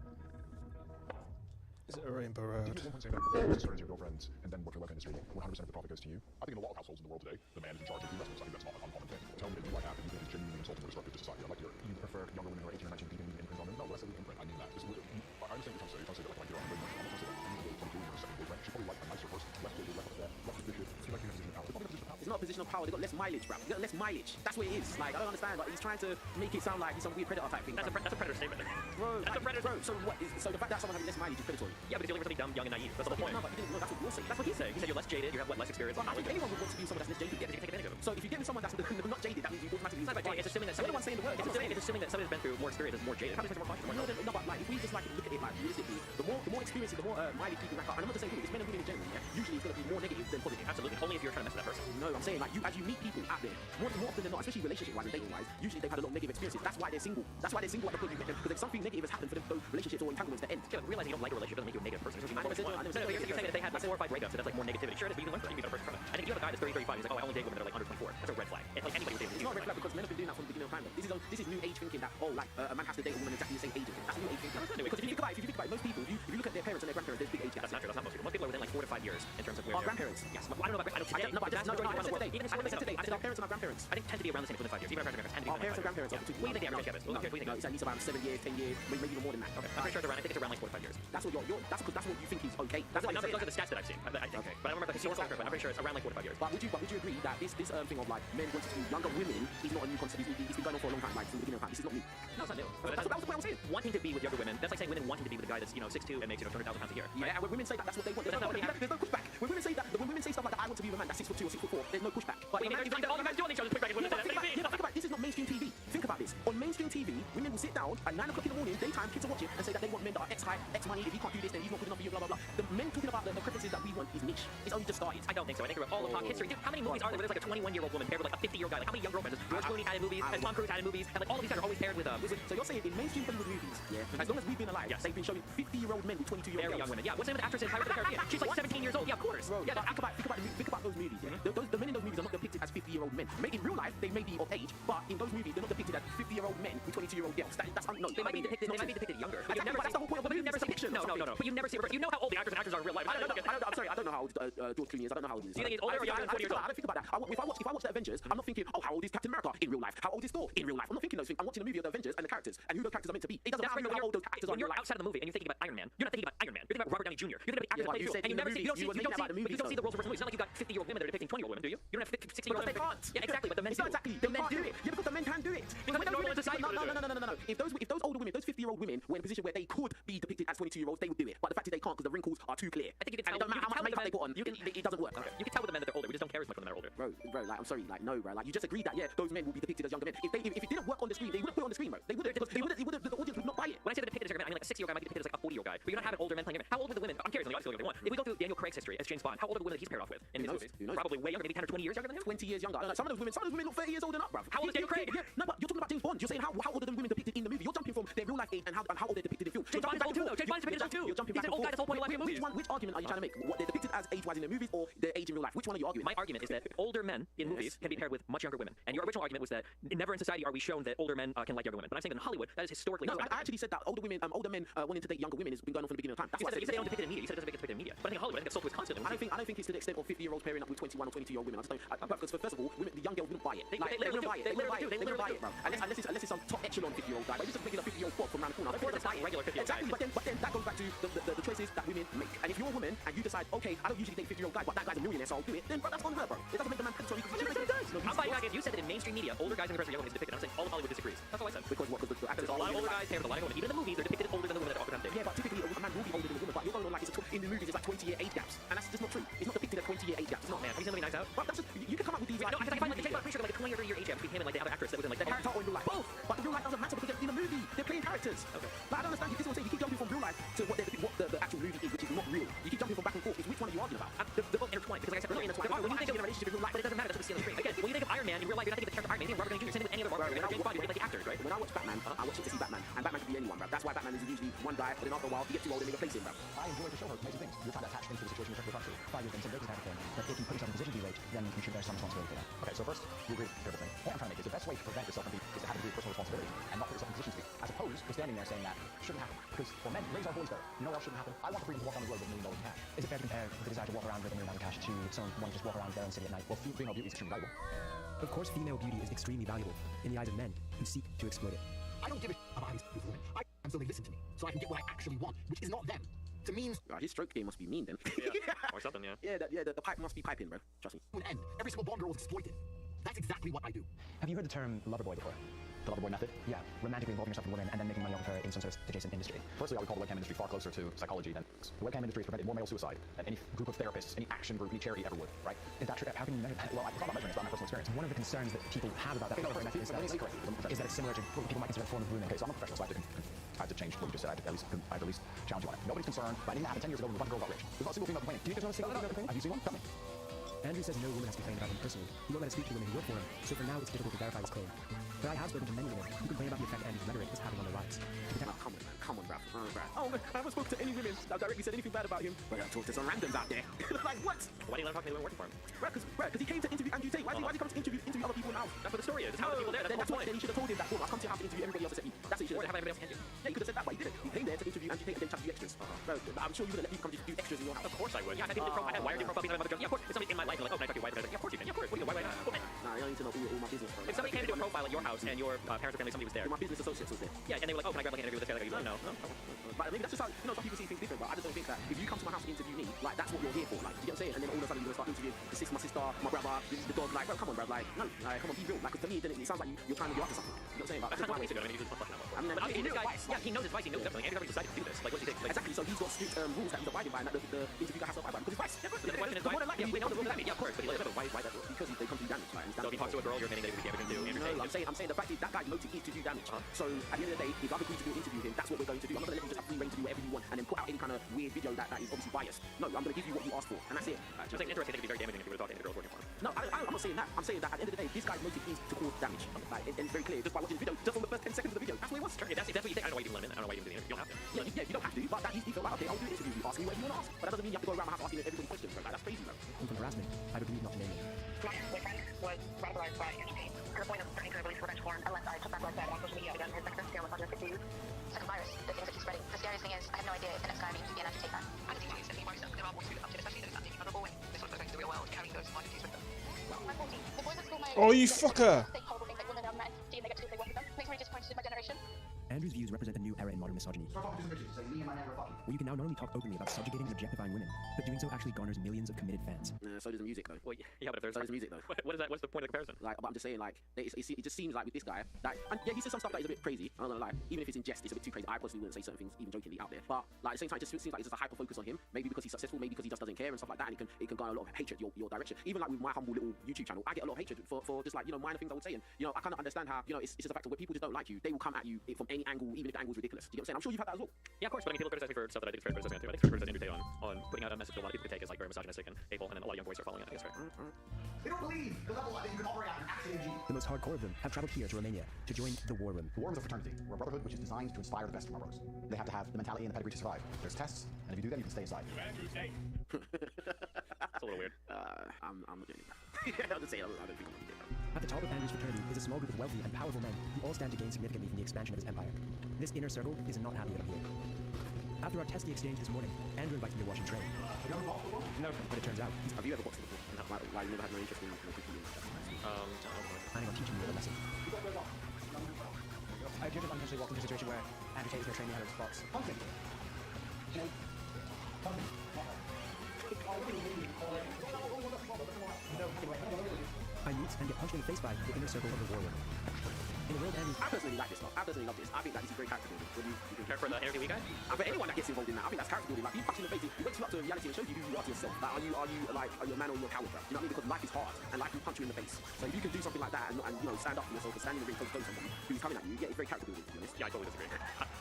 Is it a Rainbow If Road? you at one point say that business started as your girlfriends and then work your life in industry, 100% of the profit goes to you. I think in a lot of households in the world today, the man is in charge of the investments. I think that's not an uncommon thing. Tell me that you I have that you think is genuinely insulting or disruptive to society. I'd like to hear it. You prefer younger women who are 18 or 19 leaving the imprint on them? No, when I say leave imprint, I mean that. I understand what you're trying to say. You're trying to say that like when I get on, I'm very much. I'm not trying to say that you need to go 22 and you're a second boyfriend. She's probably like a nicer person, less jaded, less upset, less suspicious. Feel like you're in a position of power. They're probably in a position of power. It's not a position of power. They got less mileage, bro. They got less mileage. That's what it is. Like I don't understand. Like he's trying to make it sound like he's some weird predator type thing. That's a predator statement. Bro, That's a predator. Bro, so what? So the fact that someone having less mileage is predatory. Yeah, because you're looking for something dumb, young, and naive. That's the whole point. No, but you didn't know that's what you're saying. That's what he's saying. He said you're less jaded, you have less experience. Well, I think anyone would want to be with someone that's less jaded. Yeah, because you can take advantage of them. So if you get with someone that's not jaded, that means you automatically lose. It's assuming that you're the one saying the word. It's assuming that somebody who's been through more experience is more jaded. How does it more cautious? No, but like if we just like look at it like realistically, the more experiences, the more mileage people rack up. And I'm not just saying it's men and women in general. Yeah? Usually it's going to be more negative than positive. Absolutely. Only if you're trying to mess with that person. No, I'm saying like as you meet people out there, more often than not, especially relationship-wise and dating-wise, usually they've had a lot of negative experiences. That's why they're single. That's why they're single at the point you met them, because if something negative has happened for them, those relationships or entanglements to end. Yeah, but realizing you don't like a relationship doesn't make you a negative person. I never said that. You're saying that if they had like 4 or 5 breakups, so that's like more negativity. Sure, it is, but you can learn from it. You can be a better person from it. I think if you have a guy that's 30, 35, he's like, oh, I only date women that are like under 24. That's a red flag. It's like anybody would date. It's not a red flag because men have been doing that from the beginning of time. Though. This is new age thinking that a man has to date a woman exactly the same age. That's new age thinking. Because if you think about it, most people, if you look at their parents and their grandparents, there's big age gaps. That's not true. That's not most people. Most people are within like 4 to 5 years in terms of where our grandparents. Yes, I don't know about today. No, but that's not around the world. Even I said our parents and our grandparents. I think tend to be around the same within 5 years. Even our parents and grandparents tend to be our parents and grandparents. What do you think the average gap is? No, it's at least around 7 years, 10 years, maybe even more than that. Okay, I'm pretty sure it's around. I think it's around like 4 to 5 years. That's what that's what you think is okay. That's what those are the stats that I've seen. I think. Okay. But I don't remember the historical record, but I'm pretty sure it's around like 4 to 5 years. But would you agree that this thing of like men wanting to be younger women is not a new concept? It's been going on for a long time, like from the beginning of time. This is not new. No, it's not new. That's what I was saying. Wanting to be with younger women, that's like saying women wanting to be with a guy that's 6'2" and makes 200,000 pounds a year. Yeah, and when women say that, that's what they want. There's no pushback. When women say stuff like that, I want to be with a man that's 6'2" or 6'4", there's no pushback. But all the men do on each other pushback. Think about this is not mainstream TV. Think about this. On mainstream TV, women will sit down at 9 o'clock in the morning, daytime, kids are watching, and say that they want men that are X height, X money. If he can't do this, then he's not good enough for you. Blah blah blah. The men talking about the preferences that we want is niche. It's only just started. I don't think so. I think all of pop history. Dude, how many movies are there where there's like a 21-year-old woman paired with like a 50-year-old guy? Like how many young girlfriends? George Clooney had in movies, and Tom Cruise had in movies, and like all of these guys are always paired with So you're saying in mainstream Hollywood movies, yeah, as long as we've been alive, they've been showing 50-year-old men with 22-year-old very young women. Yeah, what's the name of the actress in Pirates of the Caribbean? She's like 17 years old. Yeah, of course. Bro, yeah, think about those movies. Yeah? The men in those movies are not depicted as 50-year-old men. In real life, they may be of age, but in those movies, they're not depicted as 50-year-old men with 22-year-old girls. That's no. They might be depicted younger. But that's the whole point of the movie. Never seen fiction. No. But you never see. You know how old the actors and actors are in real life. I'm sorry, I don't know how old George Clooney is. I don't know how old he is. Do you think he's older or younger than 40 years old? I don't think about that. If I watch the Avengers, I'm not thinking, oh, how old is Captain America in real life? How old is Thor in real life? I'm not thinking those things. I'm watching a movie of the Avengers and the characters and who those characters are meant to be. It doesn't matter how old those actors are. When you're outside of the movie and you're thinking about Iron Man, you're not thinking about Iron Man. You're thinking about Robert Downey Jr. You're thinking about actors and you never see. You don't see the roles reversed in movies. It's not like you got 50-year-old women that are depicting 20-year-old women, do you? You don't have 60-year-old women. They can't. Yeah, exactly. But the men do. Exactly. The men do it. Yeah, because the men can do it. No. If those older women, those 50-year-old women were in a position where they could be depicted as 22-year-olds, they would do it. But the fact is they can't because the wrinkles are too clear. I think you can tell. It doesn't matter how much makeup they put on. It doesn't work. Okay. You can tell with the men that they're older. We just don't care as much when they're older. Bro, like I'm sorry, like no, bro. Like you just agreed that those men will be depicted as younger men. If it didn't work on the screen, they wouldn't put it on the screen, bro. They wouldn't. The audience would not buy it. When I say they're depicted as younger men, I mean like a 60-year-old guy might be depicted as like a 40-year-old guy. But you're not having older men playing younger. How old are the women? I'm curious. Obviously, if they want. If we go through Daniel Craig's history as James Bond, how old are the women that he's paired off with in his movies? Probably way younger, maybe 10 or 20 years younger than him. 20 years younger. Some of those women look 30 years old and up, bro. How old is Daniel Craig? Yeah, no, but you're talking about James Bond. You're saying how old are the women depicted in the movie? You're jumping from their real life age and how old they're depicted in film. James Bond's old too, though. James Bond's depicted as old too. You're jumping back and forth. He's an old guy that's whole point of life in movies. Which argument are you trying to make? What they're depicted as age-wise in their movies or their age in real life? Which one are you arguing? My argument is that older men in movies can be paired with much younger women. And your original argument was that never in society are we shown that older men can like younger women. But I'm saying that in Hollywood, that is historically. No, I actually said that older men wanting to date younger women has been going on from the beginning of time. That's you why said they don't depict it in media. You said it doesn't get depicted in media. But I think in Hollywood, I think it's sold to us constantly. I don't think it's to the extent of 50-year-olds pairing up with 21 or 22-year-old women. I just don't. Because first of all, the young girls wouldn't buy it. They wouldn't buy it. They wouldn't buy it, bro. Unless it's some top echelon 50-year-old guy. But it's just making a 50-year-old pop from around the corner. Of course, it's not regular 50-year-old guy. Exactly. But then that goes back to the choices that women make. And if you're a woman and you decide, okay, I don't usually date 50-year-old guys, but that guy's a millionaire, so I'll do it. Then bro, that's on her, bro. It doesn't make the man predatory. I'm buying back if you said that in mainstream media, older guys in comparison to younger women is depicted. I'm saying all of Hollywood disagrees. That's all I said. Because what? Because the actors are a lot of older guys paired with a lot of women. Even in the movies, they're depicted older than the women that often date. Yeah, but typically a man will be older than a woman. But you're going on like in the movies, it's like 20-year age gaps, and that's just not true. It's not depicted as 20-year age gaps. It's not. Man, have you seen the movie Nights Out? But that's just you can come up with these. No, I find like they take about a 20 or 30 year age gap between him and like the other actress that was in like the character or in real life. Both. But the real life doesn't matter because in a movie they're playing characters. Okay. But I don't understand. This is what I'm saying. You keep jumping from real life to what the actual movie is, which is not real. You keep jumping from back and forth. Which one are you arguing about? They're both intertwined because, like I said, they're intertwined. When you think of a relationship in real life, but it doesn't matter. That's what we see on the screen. Again, when you think of Iron Man in real life, you're not thinking of the character Iron Man. You're Robert Downey Jr. Same with any other Marvel. James Bond, you think like the actors, right? When I watch Batman, I watch it to see Batman, and Batman can be anyone, bro. That's why Batman is usually one guy, but then after a while he gets too old and they replace him, bro. I enjoy to show her amazing things. You're trying to attach things to the situation you're trying to go through. 5 years in, some dating type of thing. But if you put yourself in a position to be raped, then you can shoot their son's responsibility for that. Okay, so first, you agree with the terrible thing. The point I'm trying to make is the best way to prevent yourself from being is to have a degree of personal responsibility and not put yourself in position to be. As opposed to standing there saying that shouldn't happen. Because for men, raise our boys better. You know what else shouldn't happen? I want the freedom to walk down the road with $1 million in cash. Is it fair to compare the desire to walk around with $1 million in cash to someone wanting to just walk around bare and city at night? Well, female beauty is extremely valuable. Of course, female beauty is extremely valuable in the eyes of men who seek to exploit it. I don't give a about these beautiful women. I'm so they listen to me, so I can get what I actually want, which is not them. To means his stroke game must be mean then. Yeah. Or something, yeah. Yeah, the pipe must be piping, bro. Trust me. And every single Bond girl is exploited. That's exactly what I do. Have you heard the term lover boy before? The lover boy method? Yeah, romantically involving yourself in women and then making money off of her in some sort of adjacent industry. Personally, I would call the webcam industry far closer to psychology than the webcam industry has prevented more male suicide than any group of therapists, any action group, any charity ever would, right? Is that true? How can you measure that? Well, it's not about measuring, it's about my personal experience. One of the concerns that people have about that lover boy method is that it's similar to what people might consider a form of grooming. Okay, so I'm a professional, so I have to change what you just said. I have to at least challenge you on it. Nobody's concerned by anything that happened 10 years ago when a bunch of girls got rich. There's not a single female complaining. Do you think there's not a single female complaining? Have you seen one? Tell me. Andrew says no woman has complained about him personally. He won't let us speak to women who work for him, so for now it's difficult to verify his claim. But I have spoken to many women who complain about the effect Andrew's rhetoric is having on their lives. Come on, bruv. Oh, man, I haven't spoken to any women that directly said anything bad about him. But I talked to some randoms out there. Like, what? Why do you let him talk to anyone working for him? Because he came to interview Andrew Tate. Why did he come to interview other people now? That's what the story is. It's how the people there. That's Then he should have told him that, I've come to your house to interview everybody else except you. That's what he should have said. Have everybody else hand you? Yeah, he could have said that, but he didn't. He came there to interview Andrew Tate and then chat to you extras. Bro, I'm sure you wouldn't let people come to do extras in your house. Of course I would. Yeah, I had wired different profile people. Yeah, of course. If somebody in my life and like, oh, can I talk to your wife? Yeah, of course you can. Yeah, of course. Why? Nah, I don't need to know all my business, bro. If somebody came to do a profile at your house and your parents or family, somebody was there. My business associates was there. Yeah, and they were like, oh, can I grab like an interview with this guy? Like, no. But maybe that's just how, some people see things different, but I just don't think that if you come to my house and interview me, like, that's what you're here for. Like, do you get what I'm saying? And then all of a sudden you're going to start interviewing my sister, my brother, the dog. Like, bro, come on, bro. Like, no, like, come on, be real. Like, 'cause to me, then it sounds like you're trying to get up to something. You know what I'm saying? Like, that's not ways to go. I mean, he's just fucking up. I mean, obviously, this guy, yeah, he knows his vice. He knows everything. Andrew decided to do this. Like, what do you think? Like, exactly. So he's got strict rules that he's abiding by, and that the interview guy has to abide by because he's vice. Yeah, of course. The question is, we know the rules. Yeah, of course. But he lives. Why that? Because they come to do damage. Like, so if he talks to a girl, you're admitting that he would be everything to Andrew Tate. No, I'm saying the fact is that guy's motive is to do damage. So at the end of the day, if I've agreed to do an interview with him, that's what we're going to do. I'm not going to let you just have free reign to do whatever you want and then put out any kind of weird video that is obviously biased. No, I'm going to give you what you asked for, and that's it. I think it's interesting. It could be very damaging if you were to talk to any girls working for him. No, I'm not saying that. I'm saying that at the end of the day, this guy's motive is to cause damage. Like, and it's very clear just by watching the video, just from the first 10 seconds of the video. That's what it was. Sure, if that's what you think, I don't know why you even let him in. I don't know why you even do the interview. You don't have to. Yeah, you don't have to, but that he felt like, okay, I'll do an interview. You ask me whatever you want to ask. But that doesn't mean you have to go around my house asking everybody questions, bro. Like, that's crazy, bro. And from harassment, I've agreed not to name him. My boyfriend was radicalized by Andrew Tate to the point of threatening to release revenge porn unless I took back what I said on social media because his sex appeal was misogynistic dudes. Second virus, the things that he's spreading. The scariest thing is, I have no idea if the next guy means to be an Andrew Tate fan. I can teach you something about yourself. There are more to it up to, especially those that seem vulnerable when they sort of go into the real world, carrying those identities with them. I'm 14. The boys at school my Oh, you fucker! say horrible things like women are men, deem they get to do what they want with them. Makes me disappointed in my generation. Andrew's views represent a new era in modern misogyny, where you can now not only talk openly about subjugating and objectifying women, but doing so actually garners millions of committed fans. So does the music though. Well, yeah, but if there's so does the music though. What is that? What's the point of the comparison? Like, but I'm just saying, like, it just seems like with this guy, like, and yeah, he says some stuff that is a bit crazy. I'm not gonna lie. Even if it's in jest, it's a bit too crazy. I personally wouldn't say certain things, even jokingly, out there. But like at the same time, it just seems like it's just a hyper focus on him. Maybe because he's successful, maybe because he just doesn't care and stuff like that, and it can garner a lot of hatred your direction. Even like with my humble little YouTube channel, I get a lot of hatred for just like, minor things I would say, and I kind of understand how it's just a fact of where people just don't like you, they will come at you from any angle, even if the angle's ridiculous. Do you know what I'm saying? I'm sure you've had that as well. Yeah, of course. But I mean, people criticize me for stuff that I think is fair criticizing too. I think it's fair criticizing Andrew Tate on putting out a message that a lot of people could take as like very misogynistic and hateful, and then a lot of young boys are following it. I think it's fair. They don't believe the level that you can operate at an actually MG. The most hardcore of them have traveled here to Romania to join the War Room. The War Room is a fraternity. We're a brotherhood which is designed to inspire the best from our brothers. They have to have the mentality and the pedigree to survive. There's tests, and if you do them, you can stay inside. It's a little weird. I'm not doing it. I'll just say I don't think I'm gonna do it. At the top of Andrew's fraternity is a small group of wealthy and powerful men who all stand to gain significantly from the expansion of his empire. This inner circle is not happy that I'm here. After our testy exchange this morning, Andrew invited me to watch him train. Have you ever boxed before? No, but it turns out he's... Have you ever boxed before? Why you never had no interest in competing? planning on teaching me a lesson. I've just unintentionally walked into a situation where Andrew Tate is going to train me how to box. Pumpkin. I meet and get punched in the face by the inner circle of the war room. In the world Andrew's... I personally like this stuff. I personally love this. I think that this is very character building. What do you care for the interview guy? For anyone that gets involved in that, I think that's character building. Like, you punch in the face, it wakes you up to reality and shows you who you are to yourself. Like, are you a man or you're a coward, bro? You know what I mean? Because life is hard and life will punch you in the face. So if you can do something like that and stand up for yourself and stand in the ring close to somebody who's coming at you, yeah, it's very character building, to be honest. Yeah, I totally disagree.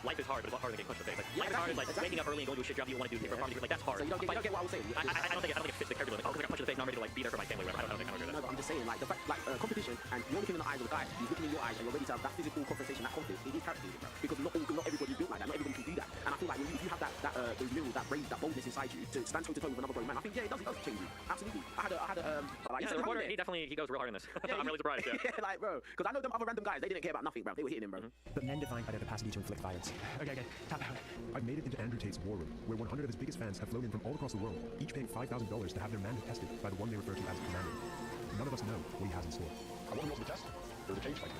Life is hard, but it's a lot harder than getting punched in the face. Like, life is hard is like waking up early and going to a shit job you want to do for a like that's hard. So you don't get what I was saying. I don't think it fits the character building. Like, oh, because I got punched in the face, now I'm ready to like be there for my family. Whatever. I don't think I agree with that. No, but I'm just saying saying? Like the fact, like competition, and you're looking in the eyes of a guy, he's looking in your eyes, and you're ready to have that physical confrontation, that conflict. It is character building, bro. Because not everybody's built like that. Not everybody can do that. And I feel like if you have those mirrors, that rage, that boldness inside you to stand toe to toe with another grown man, I think it does change you. Absolutely. I had a like the reporter, he goes real hard in this. Yeah, I'm really surprised. Yeah. Yeah, like bro, because I know them other random guys, they didn't care about nothing, bro. They were hitting him, bro. But men defined by their capacity to inflict violence. Okay, tap out. I've made it into Andrew Tate's war room, where 100 of his biggest fans have flown in from all across the world, each paying $5,000 to have their manhood tested by the one they refer to as commander. None of us know what he has in store. I want to know the test. There's a cage fight.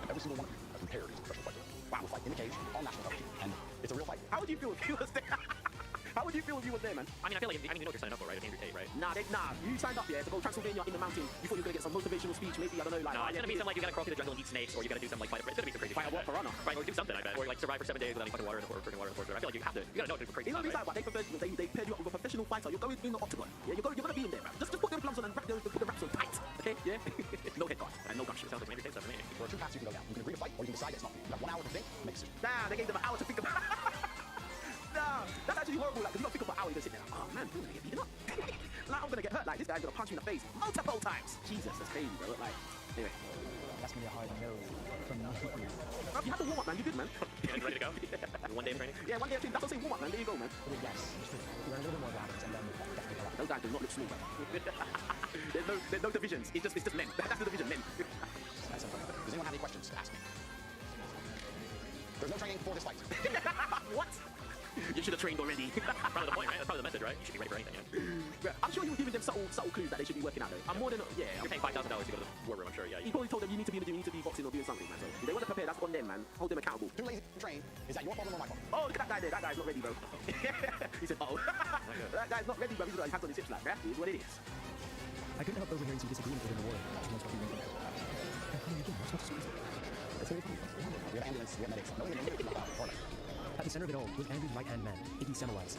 And every single one of you has been paired as a professional fighter. Wow, we'll fight in a cage on national television. And it's a real fight. How would you feel if you was there? How would you feel if you was there, man? I mean, I feel like you know what you're signing up for, right? Andrew Tate, right? Nah, you signed up, yeah, to go Transylvania in the mountain. You thought you were gonna get some motivational speech, maybe, I don't know, like. No, it's gonna be something like you gotta crawl through the jungle and eat snakes, or you gotta do some like fight. It's gonna be some crazy. Fight a what, piranha? Right, or do something, I bet. Or like survive for 7 days without any fucking water in the forest. I feel like you gotta know it's crazy. You know what stuff, I'm saying? But they paired you up with a professional fighter. You're going in the octagon. Yeah, you're gonna be in there, man. Just put them gloves on and put the wraps on tight. Okay? Yeah? No head guard and no gunshots. Sounds like Andrew Tate stuff to me. There are two paths you can go down. You can agree to fight, or you can decide it's not. You have 1 hour to think, make a decision. Nah, they gave them an hour to think about. Nah, that's actually horrible. Like, because you gotta think for an hour, you're gonna sit there like, oh man, I'm gonna get beaten up. Like, I'm gonna get hurt. Like, this guy's gonna punch me in the face multiple times. Jesus, that's crazy, bro. Like, anyway. That's gonna be a hard no from me. You had to warm up, man. You did, man. You ready to go? 1 day of training? Yeah, 1 day of training. That's what I'm saying. Warm up, man. There you go, man. Yes, just learn a little bit more about it, and then definitely go out. Those guys do not look smooth, man. there's no divisions. It's just men. That's the division, men. Does anyone have any questions to ask me? There's no training for this fight. What? You should have trained already. Probably the point, right? That's probably the message, right? You should be ready for anything, yeah. I'm sure you were giving them subtle clues that they should be working out, though. I'm more than, yeah. You're paying $5,000 to go to the war room, I'm sure, yeah. He probably told them you need to be in the gym, you need to be boxing or doing something, man. So if they wasn't prepared, that's on them, man. Hold them accountable. Too lazy to train. Is that your problem or my problem? Oh, look at that guy there. That guy's not ready, bro. He said, oh. That guy's not ready, bro. He's got his hands on his hips like that. It is what it is. I couldn't help overhearing some disagreement within the war. We have ambulance, we have medics. No, At the center of it all was Andrew's right-hand man, Iggy Semmelweis.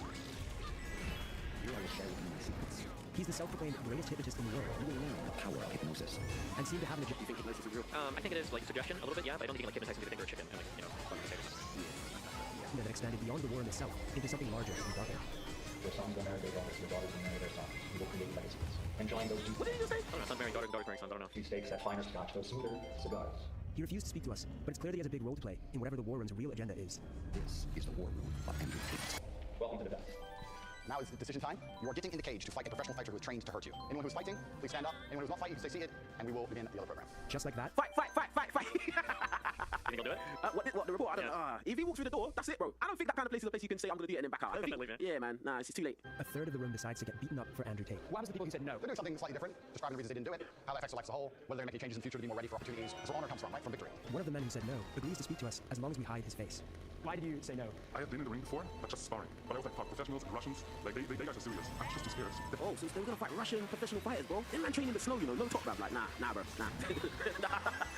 You are sharing my secrets. He's the self-proclaimed greatest hypnotist in the world. You will learn the power of hypnosis. And seemed to have an Do you think hypnosis is real? I think it is like a suggestion, a little bit, yeah, but I don't think you can like hypnotize somebody to think they're a chicken and like, you know, fun to say this. that expanded beyond the war in itself into something larger and darker. Your sons will marry their daughters, your daughters will marry their sons. You will create legacies. And join those two. What did you say? I don't know, sons marrying daughters, daughters marrying sons, I don't know. Two steaks at finest scotch, those smoother cigars. He refused to speak to us, but it's clear that he has a big role to play in whatever the war room's real agenda is. This is the war room of Andrew Tate. Welcome to the death. Now is decision time. You are getting in the cage to fight a professional fighter who is trained to hurt you. Anyone who's fighting, please stand up. Anyone who's not fighting, stay seated, and we will begin the other program. Just like that? Fight! You think he'll do it? What, the report? I don't know. If he walks through the door, that's it, bro. I don't think that kind of place is a place you can say, I'm going to do it and then back out. I don't think, yeah, man. Nah, it's too late. A third of the room decides to get beaten up for Andrew Tate. What happens to the people who said no? They're doing something slightly different, describing the reasons they didn't do it, how that affects their life as a whole, whether they're making changes in the future to be more ready for opportunities. That's where honor comes from, right? From victory. One of the men who said no agrees to speak to us as long as we hide his face. Why did you say no? I have been in the ring before, but just sparring. But I was like, professionals and Russians, like they guys are serious. I'm just too scared. Oh, so they were gonna fight Russian professional fighters, bro? Them man training in the snow, you know, no top, bruv. Like, nah, bro, nah.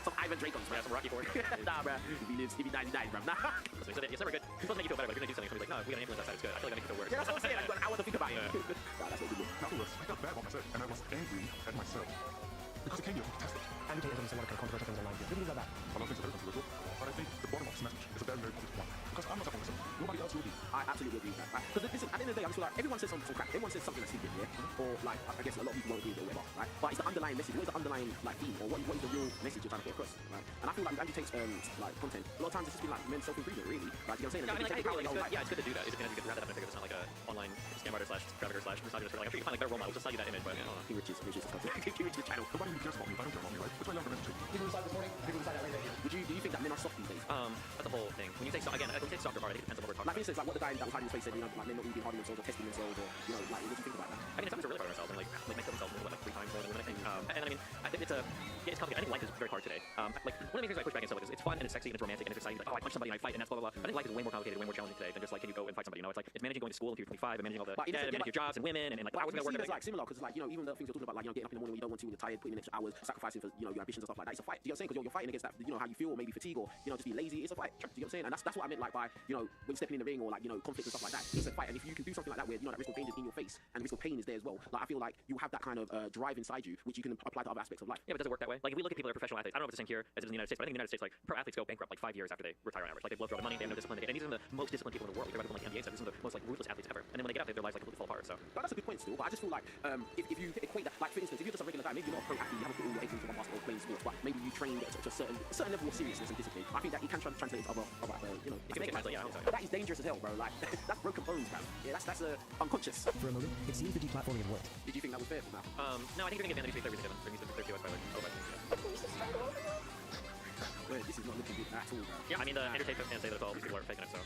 Some Ivan Dracos, yeah, some Rocky Ford. Nah, bruh. If he lives, if he dies, bruv. Nah. So he said it's never good. It's supposed to make you feel better, but if you're gonna do something, somebody's like, no, we got an influence outside, it's good. I feel like that makes it feel worse. Yeah, that's what I'm saying. I've got an hour to think about it. Nah, that's what we do. Afterwards, I got bad about myself, and I was angry at myself. Because it came here to test it. Andrew Tate has done some kind of controversial things online here. What do you think about that? A lot of things are very controversial, but I think the bottom of this message is a very, very positive one. Because I'm not suffering myself. Nobody else will be. I absolutely agree with that. Because listen, at the end of the day, I just feel like everyone says some crap. Everyone says something that's stupid, yeah? Or like, I guess a lot of people won't agree with it or whatever, right? But it's the underlying message. What is the underlying like theme, or what is the real message you're trying to put across, right? And I feel like Andrew Tate's like content, a lot of times it's just been like men's self-improvement, really. Right? You know what I'm saying? Yeah, I mean, like, I agree. It's good, yeah, it's good to do that. It's good to wrap that up and figure this out like a online scam writer slash trafficker slash misogynist. Like, I'm sure you can find like better role models. Just sell you that image, but I don't know. King Rich's King Rich's channel. Nobody really cares about me if I don't care about me, right? That's why I love the message. People decide this morning, people decide that later. Do you think that men are soft these days? That's the whole thing. When you say soft, again, when you say soft or hard, I think it depends on what we're talking about. Like, for instance, like what the guy that was hiding his face said, you know, like men not really being hard on themselves or testing themselves, or, you know, like, what do you think about that? I mean, some are really hard on themselves and like make themselves what, like 3 times more than women, I think. And I mean, I think it's complicated. I think life is very hard today. Like one of the things I push back against is it's fun and it's sexy and it's romantic and it's exciting. Like, oh, I punch somebody and I fight and that's blah blah blah. I think life is way more complicated, way more challenging today than just like, can you go and fight somebody? You know, it's like it's managing going to school until you're 25 and managing all the debt and managing your jobs and women and like hours you gotta work. It's like similar because like, you know, even the things you're talking about, like, you know, getting up in the morning when you don't want to, when you're tired, putting in extra hours, sacrificing for, you know, your ambitions and stuff like that. It's a fight. Do you know what I'm saying? Because you're fighting against that, you know, how you feel, or maybe fatigue, or, you know, just be lazy. It's a fight. Do you know what I'm saying? And that's what I meant like by, you know, when stepping in the ring or like, you know, conflict and stuff like that. It's a fight. And if you can do something like that where, you know, that risk of danger is in your face and the risk of pain is there as well, like I feel like you have that kind of drive inside you which you can apply to other aspects of life. Yeah, but does it work that way? Like if we look at people who are professional athletes, I don't know if it's the same here as it is in the United States, but I think in the United States, like pro athletes go bankrupt like 5 years after they retire on average. Like they blow through all the money, they have no discipline, and these are the most disciplined people in the world. They're people like NBA stuff. These are the most like ruthless athletes ever. And then when they get out, their lives like completely fall apart. So but that's a good point still. But I just feel like if you equate that, like for instance, if you're just a regular guy, maybe you're not a pro athlete, you haven't put all your eggs in trained to a certain level of seriousness and discipline. I think that it can translate into other you know. You can make it translate, yeah, I hope so, yeah. That is dangerous as hell, bro. Like that's broken bones, bro. Yeah, that's unconscious. For a moment, it seemed the deplatforming had worked. Did you think that was fair from that? No, I think you're gonna get advantage if they're reason given. There needs to be 30 by Well, this is not looking good at all, bro. Yeah, I mean, the entertainment fans say that it's all people are faking it, so.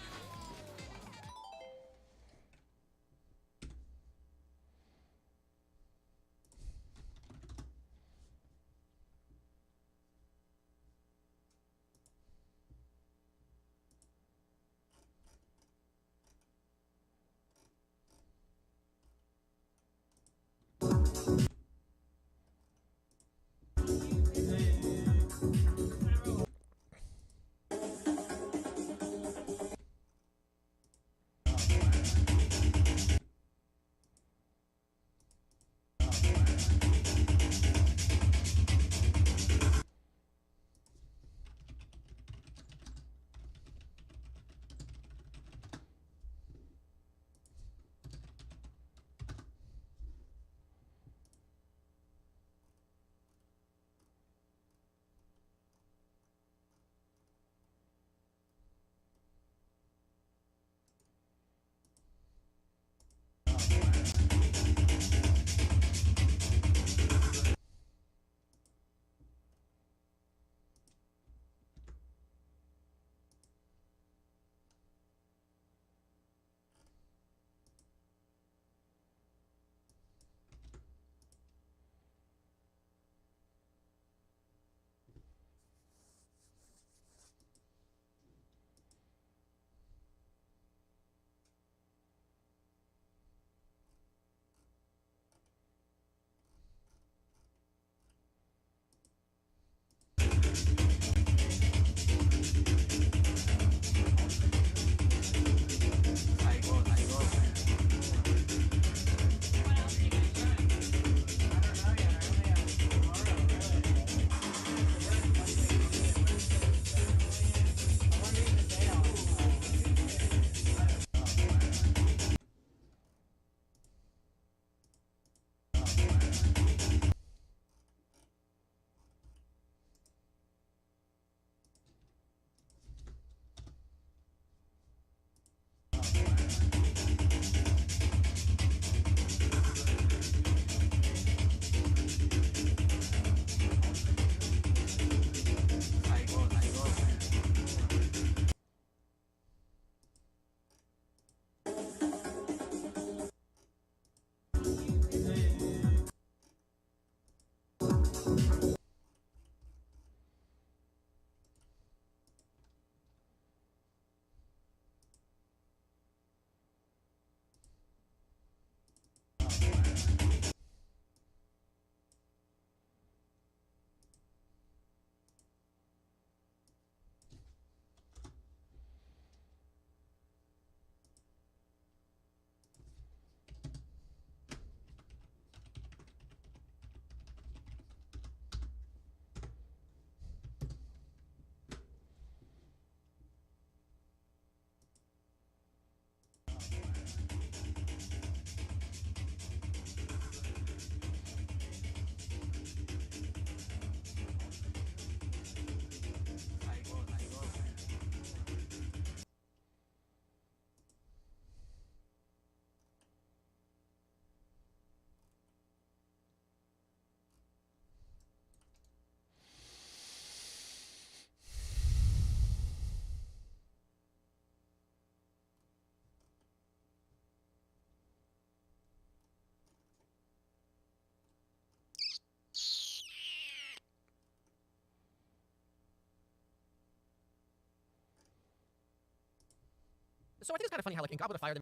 So I think it's kind of funny how, like, in Goblet of Fire,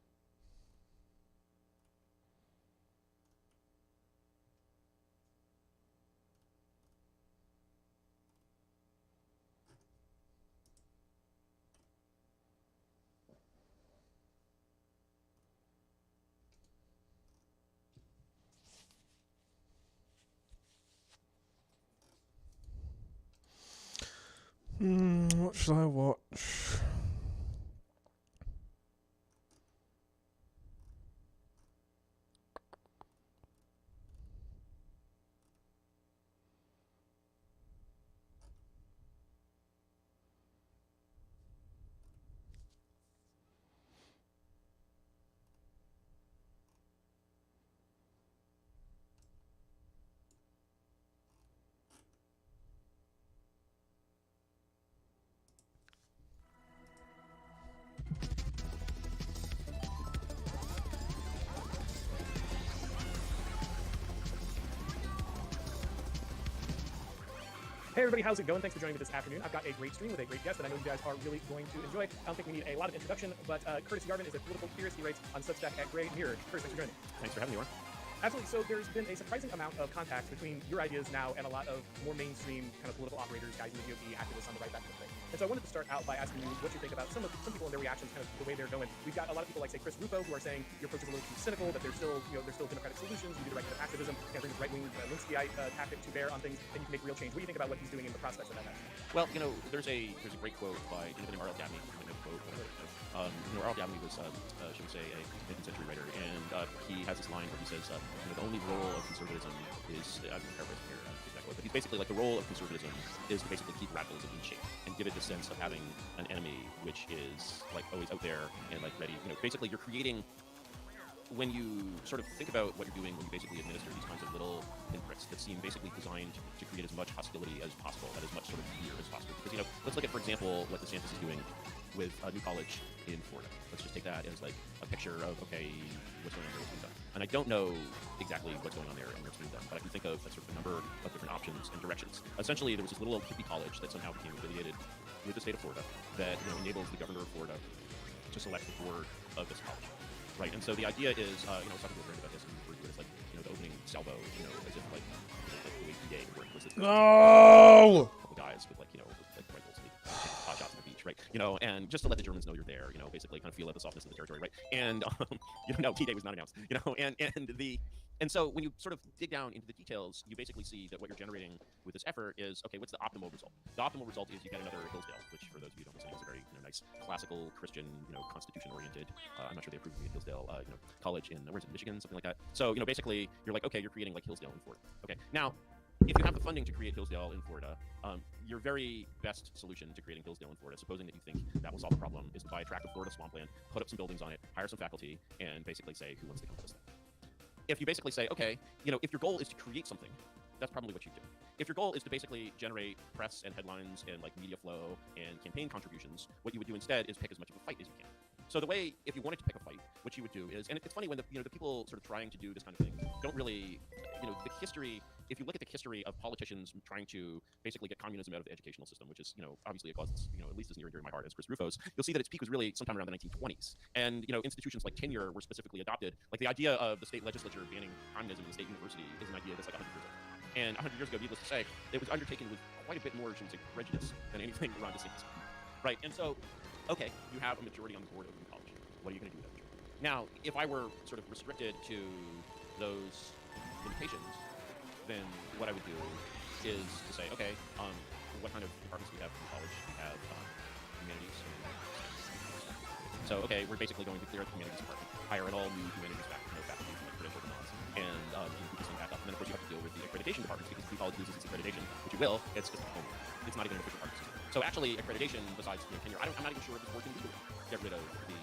What should I watch? Hey everybody, how's it going? Thanks for joining me this afternoon. I've got a great stream with a great guest that I know you guys are really going to enjoy. I don't think we need a lot of introduction, but Curtis Yarvin is a political theorist. He writes on Substack at Grey Mirror. Curtis, thanks for joining me. Thanks for having me, Warren. Absolutely. So there's been a surprising amount of contact between your ideas now and a lot of more mainstream kind of political operators, guys in the GOP, activists on the right, that kind of thing. And so I wanted to start out by asking you what you think about some people and their reactions, kind of the way they're going. We've got a lot of people like, say, Chris Rufo, who are saying your approach is a little too cynical, but there's still democratic solutions. You do the right kind of activism. You can bring the right-wing Linskyite tactic to bear on things, and you can make real change. What do you think about what he's doing in the prospects of that? Well, there's a great quote by R.L. Dabney. R.L. Dabney was, should we say, a 19th century writer, and he has this line where he says, the only role of conservatism is, I'm paraphrasing here, exactly, but he's basically like the role of conservatism is to basically keep radicalism in shape and give it the sense of having an enemy which is like always out there and like ready. Basically you're creating, when you sort of think about what you're doing when you basically administer these kinds of little pinpricks that seem basically designed to create as much hostility as possible, and as much sort of fear as possible. Because, let's look at, for example, what DeSantis is doing with a new college in Florida. Let's just take that as like a picture of, okay, what's going on there, what's being done. And I don't know exactly what's going on there and what's being done, but I can think of a sort of a number of different options and directions. Essentially, there was this little hippie college that somehow became affiliated with the state of Florida that enables the governor of Florida to select the board of this college. Right, and so the idea is, some people have heard about this and refer to it as like, the opening salvo, as if like the way PA would work was that no! Couple guys with like, like rifles and hot shots on the beach, right? And just to let the Germans know you're there, basically kind of feel out the softness of the territory, right? And no, D-Day was not announced, and so when you sort of dig down into the details, you basically see that what you're generating with this effort is, okay, what's the optimal result? The optimal result is you get another Hillsdale, which for those of you who don't listen, is a very nice classical Christian, constitution-oriented. I'm not sure they approved of Hillsdale, college in where's it, Michigan, something like that. So basically you're like, okay, you're creating like Hillsdale in Florida. Okay, now if you have the funding to create Hillsdale in Florida, your very best solution to creating Hillsdale in Florida, supposing that you think that will solve the problem, is to buy a tract of Florida swampland, put up some buildings on it, hire some faculty, and basically say, who wants to come to this thing? If you basically say, okay, if your goal is to create something, that's probably what you do. If your goal is to basically generate press and headlines and like media flow and campaign contributions, what you would do instead is pick as much of a fight as you can. So the way, if you wanted to pick a fight, what you would do is, and it's funny when the people sort of trying to do this kind of thing don't really, the history. If you look at the history of politicians trying to basically get communism out of the educational system, which is, obviously a cause that's, at least as near and dear to my heart as Chris Rufo's, you'll see that its peak was really sometime around the 1920s. And, institutions like tenure were specifically adopted. Like the idea of the state legislature banning communism in the state university is an idea that's like 100 years old. And 100 years ago, needless to say, it was undertaken with quite a bit more, should we say, prejudice than anything around DeSantis. Right, and so, okay, you have a majority on the board of the college. What are you going to do with that majority? Now, if I were sort of restricted to those limitations, then what I would do is to say, okay, what kind of departments do we have in college? We have humanities. So, okay, we're basically going to clear out the humanities department, hire an all new humanities faculty, like credentialed nods, and move this thing back up. And then, of course, you have to deal with the accreditation departments, because if the college loses its accreditation, which you will, it's just it's not even an official part of the system. So actually, accreditation, besides tenure, I'm not even sure if it's working legally. Get rid of the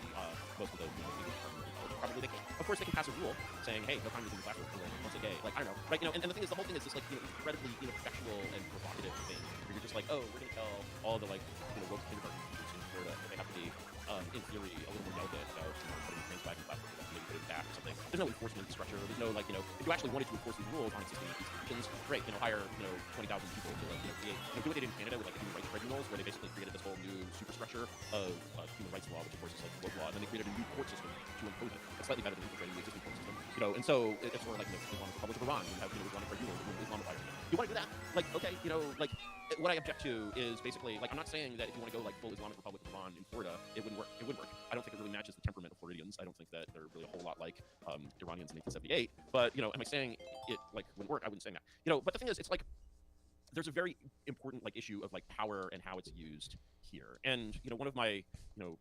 most of the English department of college. Probably they can. Of course, they can pass a rule saying, hey, no communism in the classroom once a day. Like, I don't know, right? And the thing is, the whole thing is this like incredibly ineffectual and provocative thing where you're just like, oh, we're gonna tell all the like woke kindergarten teachers in Florida that they have to be in theory a little more delicate about putting trans flag in the classroom, maybe put it back or something. There's no enforcement structure. There's no like if you actually wanted to enforce these rules on existing institutions, great, hire 20,000 people to like create do what they did in Canada with like the human rights tribunals, where they basically created this whole new superstructure of human rights law, which of course is like the woke law, and then they created a new court system to impose it. It's slightly better than infiltrating the existing court system, and so it's sort of like the Islamic Republic of Iran. You have Islamic tribunals, Islamify. You want to do that? Like, okay, like what I object to is basically like I'm not saying that if you want to go like full Islamic Republic of Iran in Florida, it wouldn't work. It wouldn't work. I don't think it really matches the temperament of Floridians. I don't think that they're really a whole lot like Iranians in 1878. But am I saying it like wouldn't work? I wouldn't say that. But the thing is, it's like there's a very important like issue of like power and how it's used here. And one of my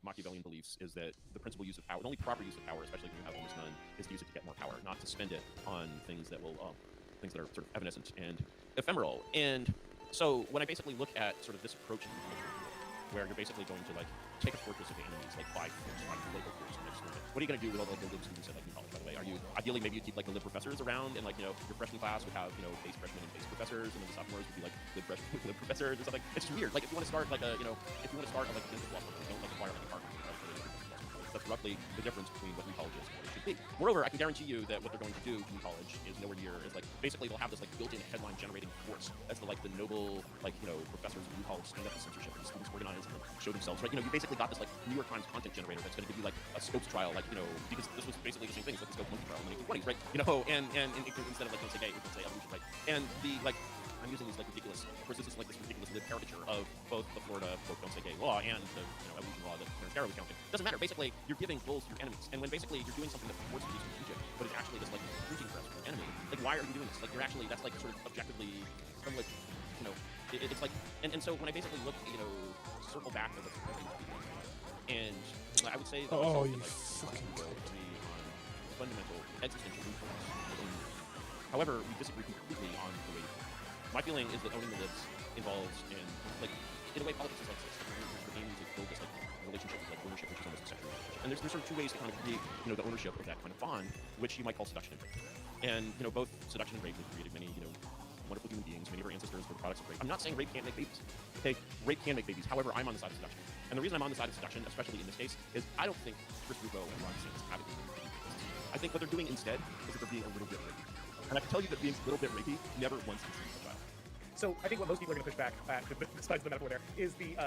Machiavellian beliefs is that the principal use of power, the only proper use of power, especially when you have almost none, is to use it to get more power, not to spend it on things that will things that are sort of evanescent and ephemeral. And so when I basically look at sort of this approach to the culture, where you're basically going to like take a fortress of the enemies, like by force, by political force, and destroy it. What are you going to do with all the lib students at like New College, by the way? Are you ideally maybe you keep like the lib professors around, and like your freshman class would have base freshmen and base professors, and then the sophomores would be like lib freshmen with lib professors or something? It's just weird. Like if you want to start like a if you want to start a like business law firm, don't like acquire like a partner. Right? That's roughly the difference between what new college is and what it should be. Moreover, I can guarantee you that what they're going to do in college is nowhere near is like basically they'll have this like built-in headline generating force. That's the noble professors of new college stand up to censorship and students organize and show themselves, right? You basically got this like New York Times content generator that's going to give you like a Scopes trial, because this was basically the same thing as like the Scopes monkey trial in the 1920s, right? And instead of like say gay, we can say evolution, right? And the I'm using these ridiculous, of course this is this ridiculous live caricature of both the Florida don't say gay law and the evolution law that Clarence Darrow was counting. Doesn't matter. Basically, you're giving goals to your enemies, and when basically you're doing something that forces you to strategic, but it's actually this printing press for your enemy. Why are you doing this? You're actually that's sort of objectively somewhat, it's like, and so when I basically look, circle back to what's and I would say that you fucking fundamental existential influence. However, we disagree completely on the way. My feeling is that owning the libs involves, in a way, politics is like this. You're aiming to build this relationship with ownership, which is almost a sexual relationship. And there's sort of two ways to kind of create, the ownership of that kind of bond, which you might call seduction and rape. And both seduction and rape have created many, wonderful human beings. Many of our ancestors were products of rape. I'm not saying rape can't make babies. Okay, rape can make babies. However, I'm on the side of seduction. And the reason I'm on the side of seduction, especially in this case, is I don't think Chris Rubio and Ron DeSantis have it in them. I think what they're doing instead is that they're being a little bit rapey. And I can tell you that being a little bit rapey never once conceived a child. So I think what most people are going to push back at, besides the metaphor there, is the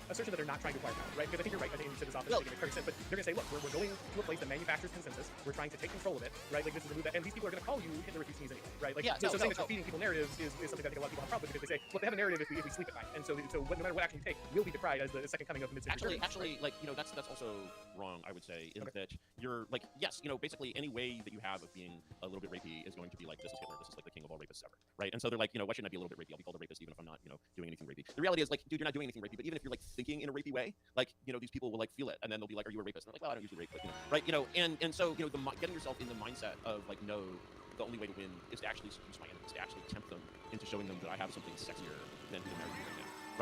assertion that they're not trying to acquire power, right? Because I think you're right. I think you said this often, it makes perfect sense. But they're going to say, look, we're going to a place that manufactures consensus. We're trying to take control of it, right? This is the move that, and these people are going to call you Hitler if you sneeze anyway, right? So saying that you're feeding people narratives is something that I think a lot of people have problems with, because they say, look, they have a narrative if we sleep at night, and so no matter what action you take, we'll be decried as the second coming of the mid-century. Actually, that's also wrong. I would say is that you're yes, basically any way that you have of being a little bit rapey is going to be this is Hitler. This is the king of all rapists ever, right? And so they're why shouldn't I be a little bit rapey? I'll be called a rapist even if I'm not, doing anything rapey. The reality is, dude, you're not doing anything rapey, but even if you're thinking in a rapey way, these people will feel it, and then they'll be like, are you a rapist? And they're like, well, I don't usually rape, but right, and so getting yourself in the mindset of no, the only way to win is to actually seduce my enemies, to actually tempt them into showing them that I have something sexier than who they're married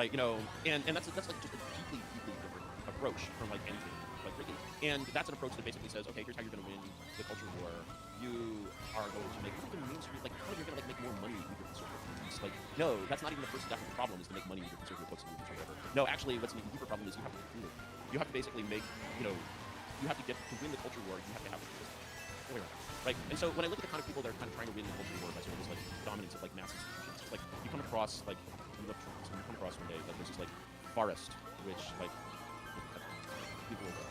right now, right? And that's just a deeply different approach from anything rapey. And that's an approach that basically says, okay, here's how you're going to win the culture war. You are going to make mainstream, how you're going to make more money with your conservative movies. No, that's not even the first step of the problem, is to make money with your conservative books and movies or whatever. No, actually, what's an even deeper problem is you have to prove it. You have to basically make, you have to get to win the culture war. You have to have it. Right? And so when I look at the kind of people that are kind of trying to win the culture war by sort of this dominance of mass institutions, it's you come across you look Trump, and you come across one day there's this forest which people will go.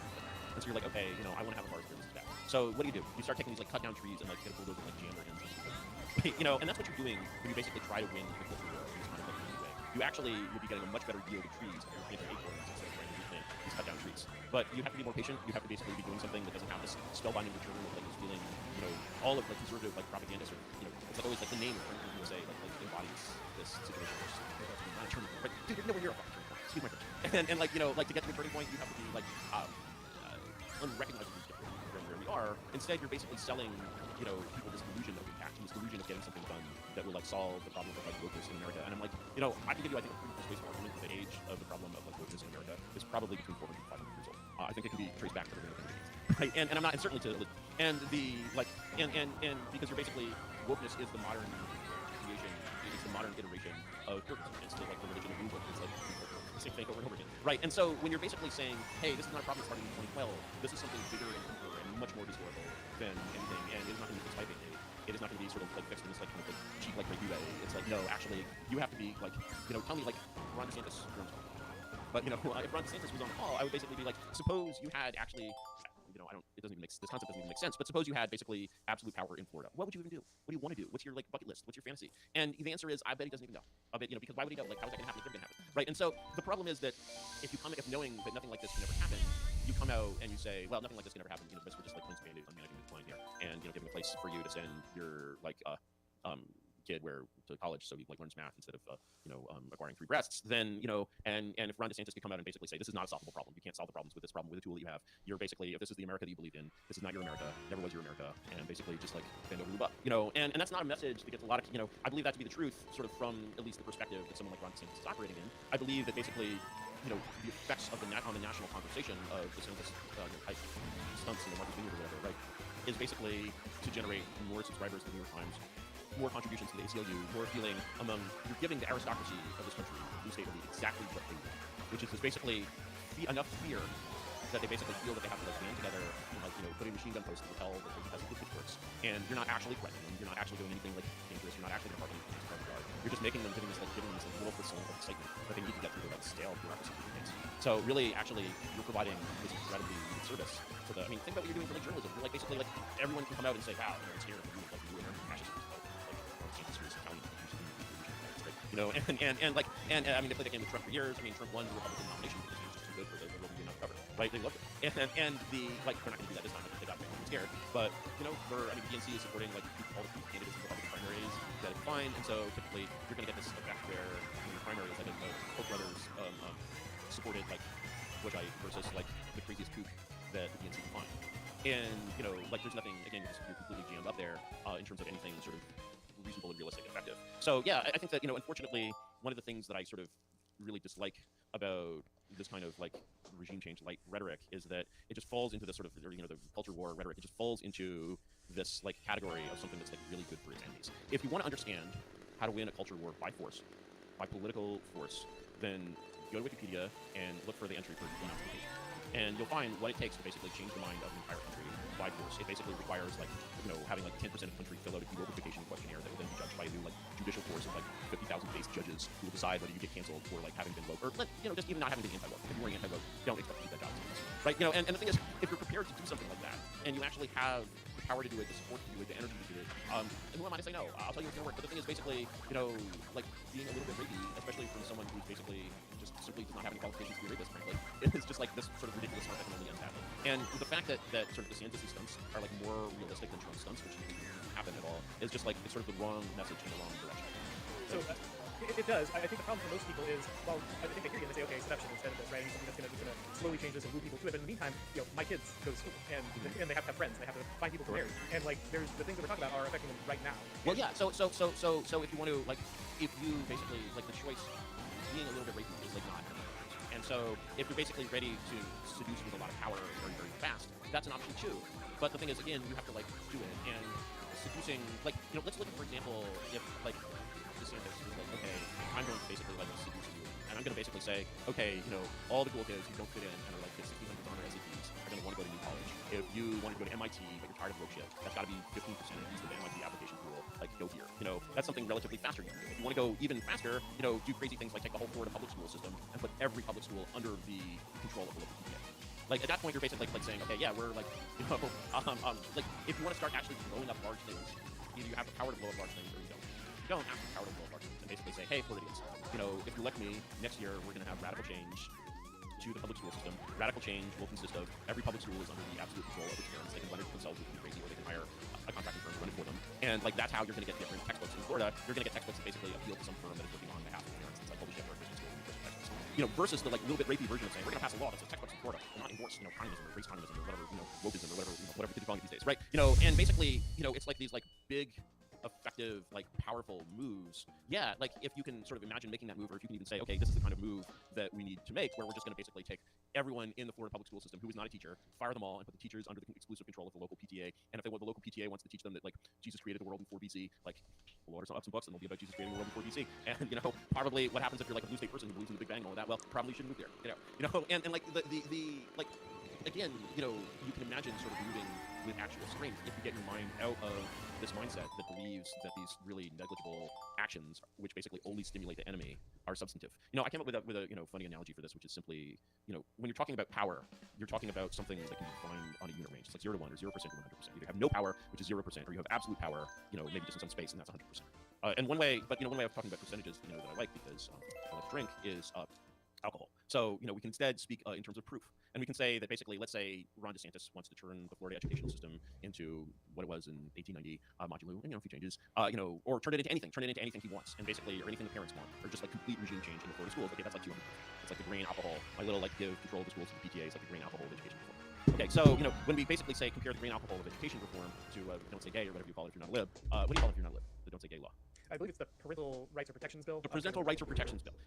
And so you're okay, I want to have a forest here. This is bad. So what do? You start taking these cut down trees and get a bulldozer and jam their ends. And that's what you're doing when you basically try to win the culture war in this kind of way. You actually will be getting a much better yield of trees if you're planting acorns instead of trying to replant these cut down trees. But you have to be more patient. You have to basically be doing something that doesn't have this spellbinding return of this feeling, all of conservative propaganda sort of, it's always the name of Franklin USA embodies this situation. But dude, you're nowhere near a fucking turning point. Excuse my French. And to get to a turning point, you have to be unrecognizably different from where we are. Instead, you're basically selling, people this illusion of impact and this illusion of getting something done that will solve the problem of wokeness in America. And I'm I can give you, I think, a pretty persuasive argument that the age of the problem of wokeness in America is probably between 400 and 500 years old. I think it can be traced back to the beginning. Right? And I'm not, and certainly to, and the and because you're basically, wokeness is the modern creation, it's the modern iteration of purpose. It's the religion of movement. It's the same thing over and over again. Right? And so when you're basically saying, hey, this is not a problem starting in 2012, this is something bigger and deeper and much more historical than anything, and it's not going to be fixed by Band-Aid. It is not going to be sort of fixed in this cheap rapey way. It's no, actually, you have to be tell me Ron DeSantis runs home. But if Ron DeSantis was on the call, I would basically be suppose you had actually, it doesn't even this concept doesn't even make sense. But suppose you had basically absolute power in Florida. What would you even do? What do you want to do? What's your bucket list? What's your fantasy? And the answer is, I bet he doesn't even know. I bet because why would he know? How is that going to happen? It's never going to happen, right? And so the problem is that if knowing that nothing like this can ever happen, you come out and you say, well, nothing like this can ever happen. This we're just putting some Band-Aids on managing the decline here, and giving a place for you to send your kid to college so he learns math instead of acquiring 3 breasts, then and if Ron DeSantis could come out and basically say, this is not a solvable problem, you can't solve the problems with this problem with a tool that you have, you're basically, if this is the America that you believed in, this is not your America, never was your America, and basically just bend over the buck, and that's not a message that gets a lot of, I believe that to be the truth, sort of from at least the perspective that someone like Ron DeSantis is operating in. I believe that basically the effects of on the national conversation of DeSantis type stunts in the Marcus Vineyard or whatever, right, is basically to generate more subscribers to the New York Times, more contributions to the ACLU, more feeling you're giving the aristocracy of this country, blue state elite, exactly what they need, which is basically enough fear that they basically feel that they have to like band together and like put in machine gun posts to tell that they have good pitchforks, and you're not actually threatening them, you're not actually doing anything like dangerous, you're not actually going to harm anything in regard. You're just making them giving this little fistful of excitement that they need to get through the like stale bureaucracy things. So really, actually, you're providing this incredibly good service to the. I mean, think about what you're doing for like journalism. You're like basically like everyone can come out and say, wow, it's here, like you American fascists, and I mean they played that game with Trump for years. I mean Trump won the Republican nomination because he was just too good for the liberal enough cover, right? They loved it, and the like they're not going to do that this time. I think they got scared, but I mean the DNC is supporting like all the candidates in the Republican primaries that it's fine, and so typically you're going to get this effect where in the primaries like Koch brothers supported like Bush versus like the craziest kook that the DNC could find, and like there's nothing again you're completely jammed up there in terms of anything sort of reasonable and realistic and effective. So yeah, I think that unfortunately one of the things that I sort of really dislike about this kind of like regime change like rhetoric is that it just falls into this sort of the culture war rhetoric. It just falls into this like category of something that's like really good for its enemies. If you want to understand how to win a culture war by force, by political force, then go to Wikipedia and look for the entry for denazification. And you'll find what it takes to basically change the mind of an entire country by force. It basically requires like having like 10% of the country fill out a de-European questionnaire that will then be judged by a new like judicial force of like 50,000 base judges who will decide whether you get canceled for like having been woke or just even not having been anti-woke. If you weren't anti-woke, don't expect to keep that job, right? And the thing is, if you're prepared to do something like that and you actually have the power to do it, the support to do it, the energy to do it, and who am I to say no? I'll tell you it's gonna work. But the thing is basically, like being a little bit rapey, especially from someone who's basically just simply does not have any qualifications to be a rapist, frankly, it's just like this sort of ridiculous stuff that can only end badly. And the fact that sort of DeSantis' stunts are like more realistic than Trump's stunts, which doesn't happen at all, is just like it's sort of the wrong message in the wrong direction. So it does. I think the problem for most people is, well, I think they hear you and they say, okay, seduction instead of this, right? I mean, something that's going to slowly change this and woo people to it. But in the meantime, my kids go to school and they have to have friends. They have to find people to marry. And like, there's the things that we're talking about are affecting them right now. Well, yeah. So if you want to like, if you basically like the choice being a little bit rapey is like not. And so if you're basically ready to seduce with a lot of power very, very fast, that's an option too. But the thing is, again, you have to like do it. And seducing, like, let's look at, for example, if like DeSantis was like, okay, I'm going to basically like seduce you, and I'm going to basically say, okay, all the cool kids who don't fit in and are like the 1,600 honor SATs are going to want to go to new college. If you want to go to MIT but you're tired of woke shit, that's got to be 15% at least of the MIT application pool. Like, go here. That's something relatively faster you can do. If you want to go even faster, do crazy things like take the whole Florida public school system and put every public school under the control of the local PTA. Like, at that point, you're basically like saying, okay, yeah, we're like, like, if you want to start actually blowing up large things, either you have the power to blow up large things or you don't. You don't have the power to blow up large things and basically say, hey, Floridians, if you elect me, next year we're going to have radical change to the public school system. Radical change will consist of every public school is under the absolute control of its parents. They can run it themselves, they can be crazy, or they can hire a contracting firm to run it for them. And like that's how you're going to get different textbooks in Florida. You're going to get textbooks that basically appeal to some firm that is working on behalf of parents. It's like, holy shit, we're a Christian school, we Christian textbooks. Versus the like little bit rapey version of saying we're going to pass a law that says textbooks in Florida will not endorse communism or race communism or whatever wokeism or whatever we could define these days, right? And basically it's like these like big effective, like powerful moves. Yeah, like if you can sort of imagine making that move, or if you can even say, okay, this is the kind of move that we need to make, where we're just going to basically take everyone in the Florida public school system who is not a teacher, fire them all, and put the teachers under the exclusive control of the local PTA. And if the local PTA wants to teach them that like Jesus created the world in 4 BC, like we'll order some books and they'll be about Jesus creating the world in 4 BC. And probably what happens if you're like a blue state person who believes in the Big Bang and all that? Well, probably shouldn't move there. And like the like again, you can imagine sort of moving with actual strength if you get your mind out of this mindset that believes that these really negligible actions, which basically only stimulate the enemy, are substantive. I came up with a funny analogy for this, which is simply, when you're talking about power, you're talking about something that can be defined on a unit range. It's like 0 to 1 or 0% to 100%. You have no power, which is 0%, or you have absolute power, maybe just in some space, and that's 100%. And one way of talking about percentages, that I like because I like to drink is alcohol. So, we can instead speak in terms of proof. And we can say that basically, let's say Ron DeSantis wants to turn the Florida educational system into what it was in 1890, modulo, a few changes, or turn it into anything he wants, and basically, or anything the parents want, or just like complete regime change in the Florida schools. Okay, that's like 200. It's like the grain alcohol. My little like give control of the schools to the PTA is like the grain alcohol of education reform. Okay, so when we basically say compare the grain alcohol of education reform to don't say gay or whatever you call it if you're not a lib, what do you call it if you're not a lib? The don't say gay law. I believe it's the Parental Rights or Protections Bill. The Parental Rights or Protections Bill. So